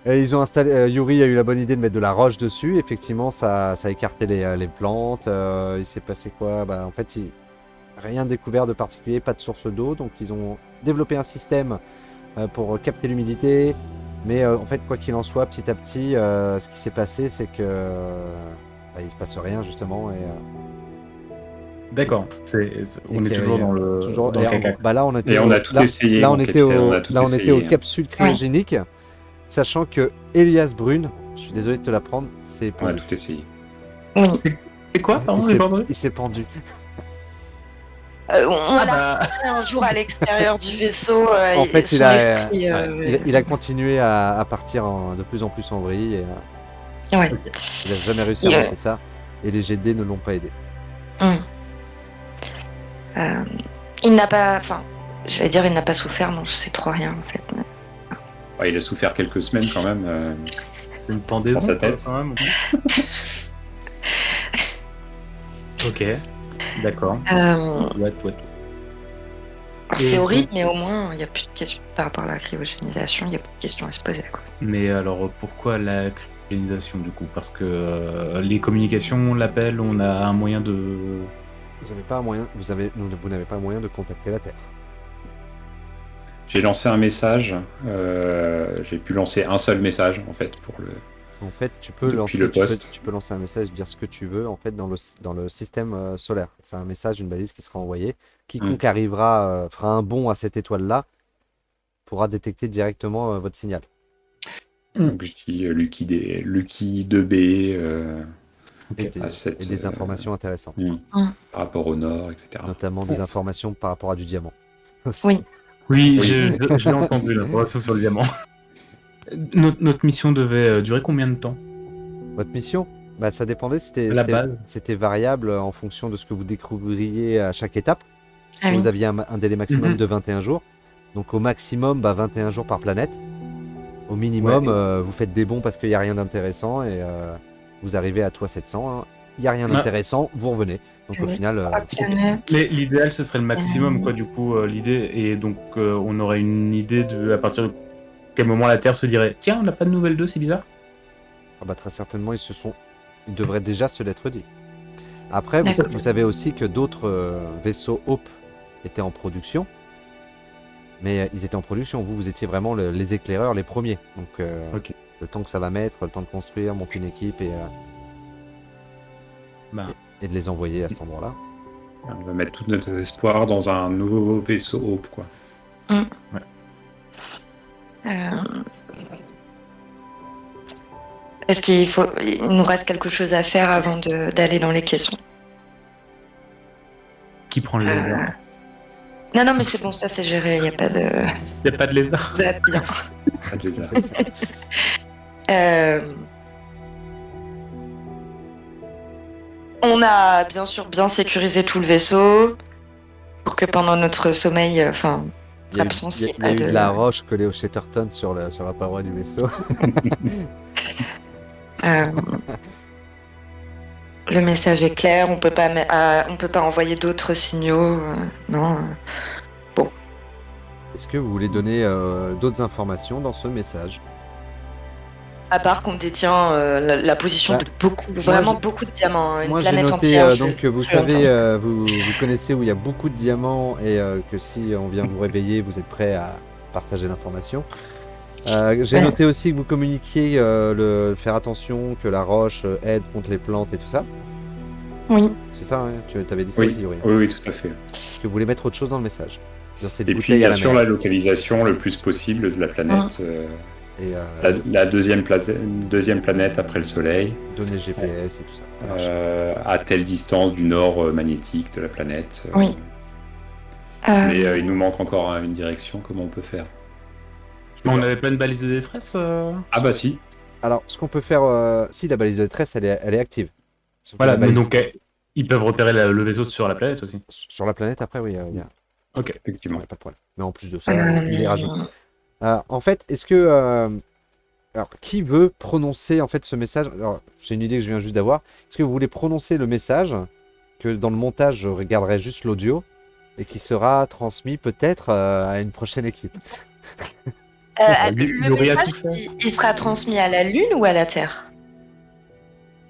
Et ils ont installé. Yuri a eu la bonne idée de mettre de la roche dessus. Effectivement, ça a écarté les plantes. Il s'est passé quoi? Bah, en fait, rien découvert de particulier, pas de source d'eau. Donc, ils ont développé un système pour capter l'humidité. Mais en fait, quoi qu'il en soit, petit à petit, ce qui s'est passé, c'est que il se passe rien justement. Et, D'accord. On est toujours dans le dans le caca. bah là, on était Et on a tout essayé, Là, on mon était capitaine, au, on a tout là, on était aux essayé. capsules cryogéniques, sachant que Elias Brune, je suis désolé de te l'apprendre, c'est On a pendu. tout essayé. Oui. C'est quoi, pardon, j'ai pas entendu? Il s'est pendu. On l'a bah, retrouvé un jour à l'extérieur du vaisseau. En fait, son il a, esprit, il a continué à partir de plus en plus en vrille et Ouais. il n'a jamais réussi à monter ça. Et les GD ne l'ont pas aidé. Il n'a pas... Enfin, je vais dire il n'a pas souffert, non, c'est trop rien en fait. Ouais, il a souffert quelques semaines quand même. une pendaison Dans sa tête. quand même. Ok. D'accord. Ouais. C'est Et- horrible, mais au moins, il n'y a plus de questions par rapport à la cryogénisation, il n'y a plus de questions à se poser. Quoi. Mais alors, pourquoi la cryogénisation du coup? Parce que les communications, l'appel, on a un moyen de Vous n'avez pas moyen, vous n'avez pas moyen de contacter la Terre. J'ai lancé un message. J'ai pu lancer un seul message en fait pour le. En fait, tu peux Depuis le poste. tu peux lancer un message, dire ce que tu veux en fait dans le système solaire. C'est un message, une balise qui sera envoyée. Quiconque arrivera, fera un bond à cette étoile-là, pourra détecter directement votre signal. Donc je dis Lucky 2B Et, à et des informations intéressantes, par rapport au nord, etc. notamment des informations par rapport à du diamant. aussi. Oui. Oui, je l'ai entendu, l'information sur le diamant. Notre mission devait durer combien de temps? Votre mission, bah, ça dépendait, La base. c'était variable en fonction de ce que vous découvririez à chaque étape. Parce Ah que oui. vous aviez un délai maximum Mhm. de 21 jours. Donc au maximum, 21 jours par planète. Au minimum, vous faites des bonds parce qu'il n'y a rien d'intéressant et vous arrivez à toi 700. Il n'y a rien d'intéressant, vous revenez. Donc au Oui. final, 3 planètes. Mais l'idéal, ce serait le maximum, quoi, du coup, l'idée. Et donc, on aurait une idée de à partir de quel moment la Terre se dirait tiens, on n'a pas de nouvelles d'eux, c'est bizarre. ah bah, très certainement, ils devraient déjà se l'être dit. Après, D'accord. vous savez aussi que d'autres vaisseaux Hope étaient en production. Mais ils étaient en production, vous étiez vraiment les éclaireurs, les premiers. Donc Ok. le temps que ça va mettre, le temps de construire, monter une équipe Bah, et de les envoyer à cet endroit-là. On va mettre tout notre espoir dans un nouveau vaisseau Hope, quoi. Est-ce il nous reste quelque chose à faire avant d'aller dans les questions? qui prend le lézard? Non, mais c'est bon, ça c'est géré, il n'y a pas de... Y a pas de lézard. Ça va bien. Pas de lézard. On a bien sûr bien sécurisé tout le vaisseau pour que pendant notre sommeil, enfin, Il y a eu, absence, il y a- il y ait il y a pas eu de... de la roche collée au Shatterton sur la paroi du vaisseau. Euh, le message est clair, on peut pas envoyer d'autres signaux, non. Est-ce que vous voulez donner d'autres informations dans ce message? À part qu'on détient la position Bah, de beaucoup de diamants, hein, une Moi j'ai planète noté entière. donc que vous je l'entends. savez, vous connaissez où il y a beaucoup de diamants et que si on vient vous réveiller, vous êtes prêt à partager l'information. J'ai Ouais. noté aussi que vous communiquiez faire attention que la roche aide contre les plantes et tout ça. Oui. C'est ça, hein, tu avais dit ça Oui, aussi, oui. oui, tout à fait. Est-ce que vous voulez mettre autre chose dans le message? Dans cette Et puis, bouteille à bien la sûr, mer. la localisation le plus possible de la planète. Et La deuxième planète après le Soleil, données GPS et tout ça. Ça marche. à telle distance du nord magnétique de la planète. Oui. Mais il nous manque encore une direction. Comment on peut faire? On n'avait pas une balise de détresse Ah bah si. Alors, ce qu'on peut faire, si la balise de détresse, elle est active. Sauf que Voilà, la balise- donc ils peuvent repérer le vaisseau sur la planète aussi. sur la planète, après, oui, il y a Ok. Effectivement. pas de problème. Mais en plus de ça, il les rajoute. Euh, En fait, est-ce que... alors, qui veut prononcer en fait ce message? Alors, c'est une idée que je viens juste d'avoir. Est-ce que vous voulez prononcer le message, que dans le montage, je regarderai juste l'audio, et qui sera transmis peut-être à une prochaine équipe? le Yuri a message, tout fait. il sera transmis à la Lune ou à la Terre?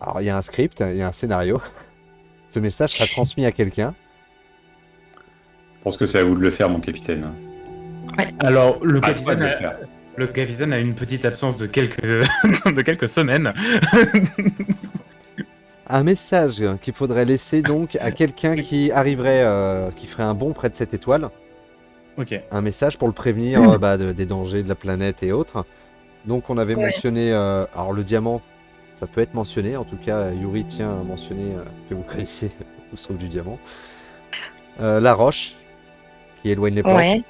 Alors, il y a un script, il y a un scénario. Ce message sera transmis à quelqu'un. Je pense que c'est à vous de le faire, mon capitaine. Alors, À toi de le faire. le capitaine a une petite absence de quelques, de quelques semaines. Un message qu'il faudrait laisser donc à quelqu'un qui arriverait, qui ferait un bond près de cette étoile. Ok. Un message pour le prévenir des dangers de la planète et autres. Donc on avait mentionné, alors le diamant, ça peut être mentionné, en tout cas Yuri tient à mentionner que vous connaissez où se trouve du diamant. La roche, qui éloigne les plantes. Ouais.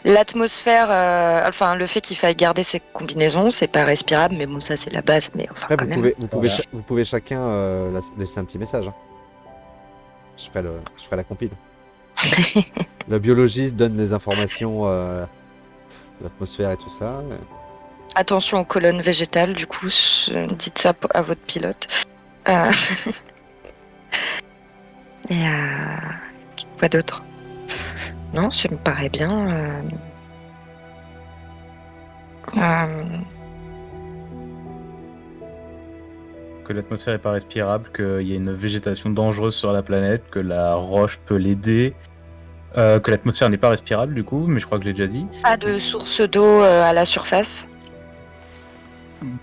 L'atmosphère, enfin le fait qu'il faille garder ses combinaisons, c'est pas respirable, mais bon ça c'est la base, mais enfin Après quand vous même. pouvez, Voilà. vous pouvez chacun laisser un petit message. Hein. Je ferai la compile. Le biologiste donne les informations de l'atmosphère et tout ça. Attention aux colonnes végétales, du coup, dites ça à votre pilote. Euh, Et quoi d'autre? Non, ça me paraît bien. que l'atmosphère est pas respirable, qu'il y a une végétation dangereuse sur la planète, que la roche peut l'aider, que l'atmosphère n'est pas respirable du coup, mais je crois que je l'ai déjà dit. Pas de source d'eau à la surface.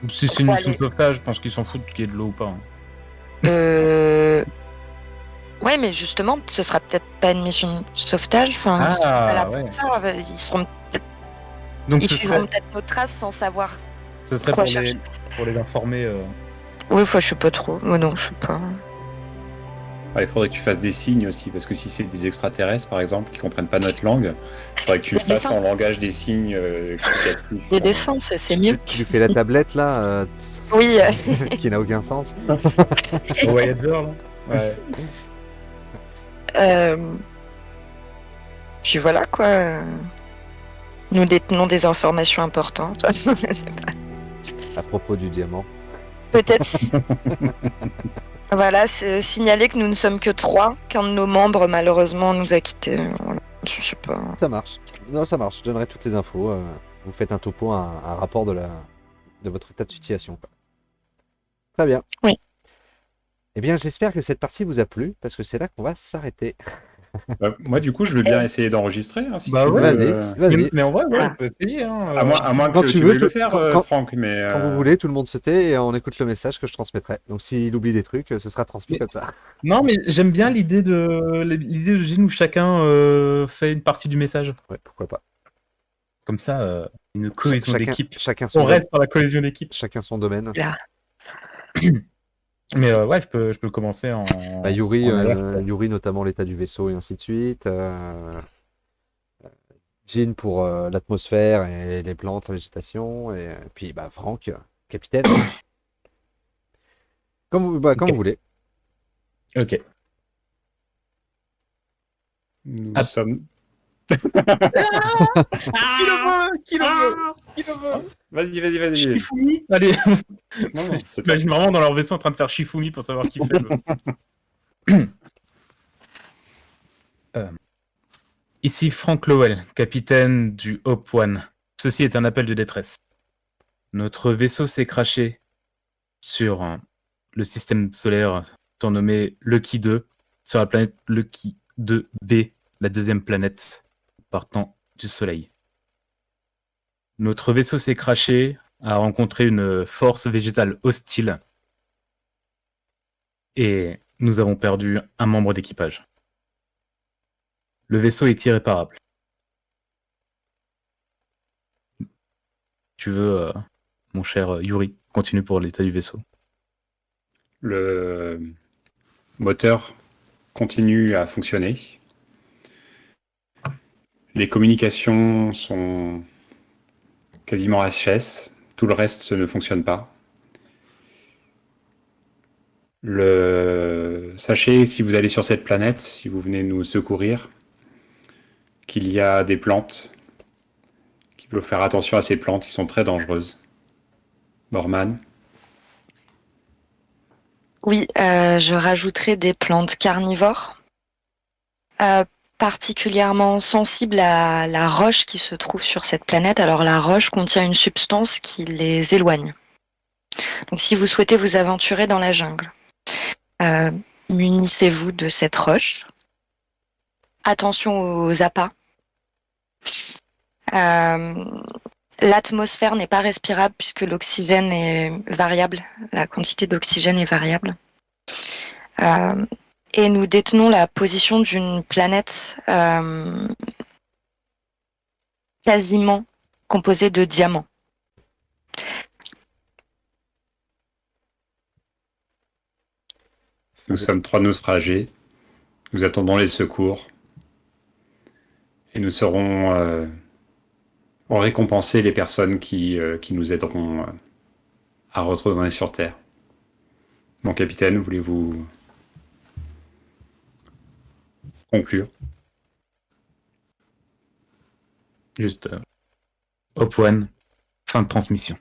Si c'est une mission de sauvetage, je pense qu'ils s'en foutent qu'il y ait de l'eau ou pas. Ouais, mais justement, ce sera peut-être pas une mission de sauvetage. Enfin, ils sont pas là pour ça. Ils seront peut-être. Donc Ils suivront peut-être nos traces sans savoir. Ce serait quoi pour les informer. Oui, enfin, je sais pas trop. Moi, non, je sais pas. Il faudrait que tu fasses des signes aussi, parce que si c'est des extraterrestres, par exemple, qui comprennent pas notre langue, il faudrait que tu le fasses en langage des signes explicatifs. Des dessins, c'est mieux. Tu lui fais la tablette là, Oui. qui n'a aucun sens. Voyager, là. Ouais. Puis voilà quoi. Nous détenons des informations importantes. À propos du diamant. Peut-être. Voilà, c'est signaler que nous ne sommes que 3, qu'un de nos membres malheureusement nous a quittés. Voilà. Je sais pas. Ça marche. Non, ça marche. Je donnerai toutes les infos. Vous faites un topo, un rapport de votre état de situation. Très bien. Oui. Eh bien, j'espère que cette partie vous a plu, parce que c'est là qu'on va s'arrêter. Moi, du coup, je veux bien essayer d'enregistrer. Hein, si Bah tu ouais, veux. Vas-y. Mais en vrai, ouais, on peut essayer. Hein, À moins Quand que tu tu veux, veuilles le faire, Franck. Mais, Quand vous voulez, tout le monde se tait et on écoute le message que je transmettrai. Donc s'il oublie des trucs, ce sera transmis comme ça. Non, mais j'aime bien l'idée de Gene où chacun fait une partie du message. Ouais, pourquoi pas. Comme ça, une cohésion d'équipe. Chacun On reste dans la cohésion d'équipe. Chacun son domaine. Là. Mais ouais, je peux commencer en. Bah, Yuri, en alerte. Yuri, notamment l'état du vaisseau et ainsi de suite. Jean pour l'atmosphère et les plantes, la végétation. Et puis bah, Franck, capitaine. Comme vous voulez. Ok. nous sommes. Qui le veut Vas-y. Shifumi. Allez, Non, c'est toi. j'imagine vraiment dans leur vaisseau en train de faire Shifumi pour savoir qui fait le. Ici Frank Lowell, capitaine du Hope One. Ceci est un appel de détresse. Notre vaisseau s'est crashé sur le système solaire surnommé Lucky 2, sur la planète Lucky 2b, la deuxième planète partant du Soleil. Notre vaisseau s'est crashé, a rencontré une force végétale hostile et nous avons perdu un membre d'équipage. Le vaisseau est irréparable. Tu veux, mon cher Yuri, continue pour l'état du vaisseau. Le moteur continue à fonctionner. Les communications sont quasiment HS. Tout le reste ne fonctionne pas. Sachez, si vous allez sur cette planète, si vous venez nous secourir, qu'il y a des plantes. Qu'il faut faire attention à ces plantes, qui sont très dangereuses. Norman. Oui, je rajouterai des plantes carnivores, particulièrement sensibles à la roche qui se trouve sur cette planète. Alors la roche contient une substance qui les éloigne. Donc si vous souhaitez vous aventurer dans la jungle, munissez-vous de cette roche. Attention aux appâts. L'atmosphère n'est pas respirable puisque l'oxygène est variable. La quantité d'oxygène est variable. Et nous détenons la position d'une planète quasiment composée de diamants. Nous sommes 3 naufragés. Nous attendons les secours. Et nous serons récompenser les personnes qui nous aideront à retourner sur Terre. Mon capitaine, voulez-vous conclure? Juste Hope One, fin de transmission.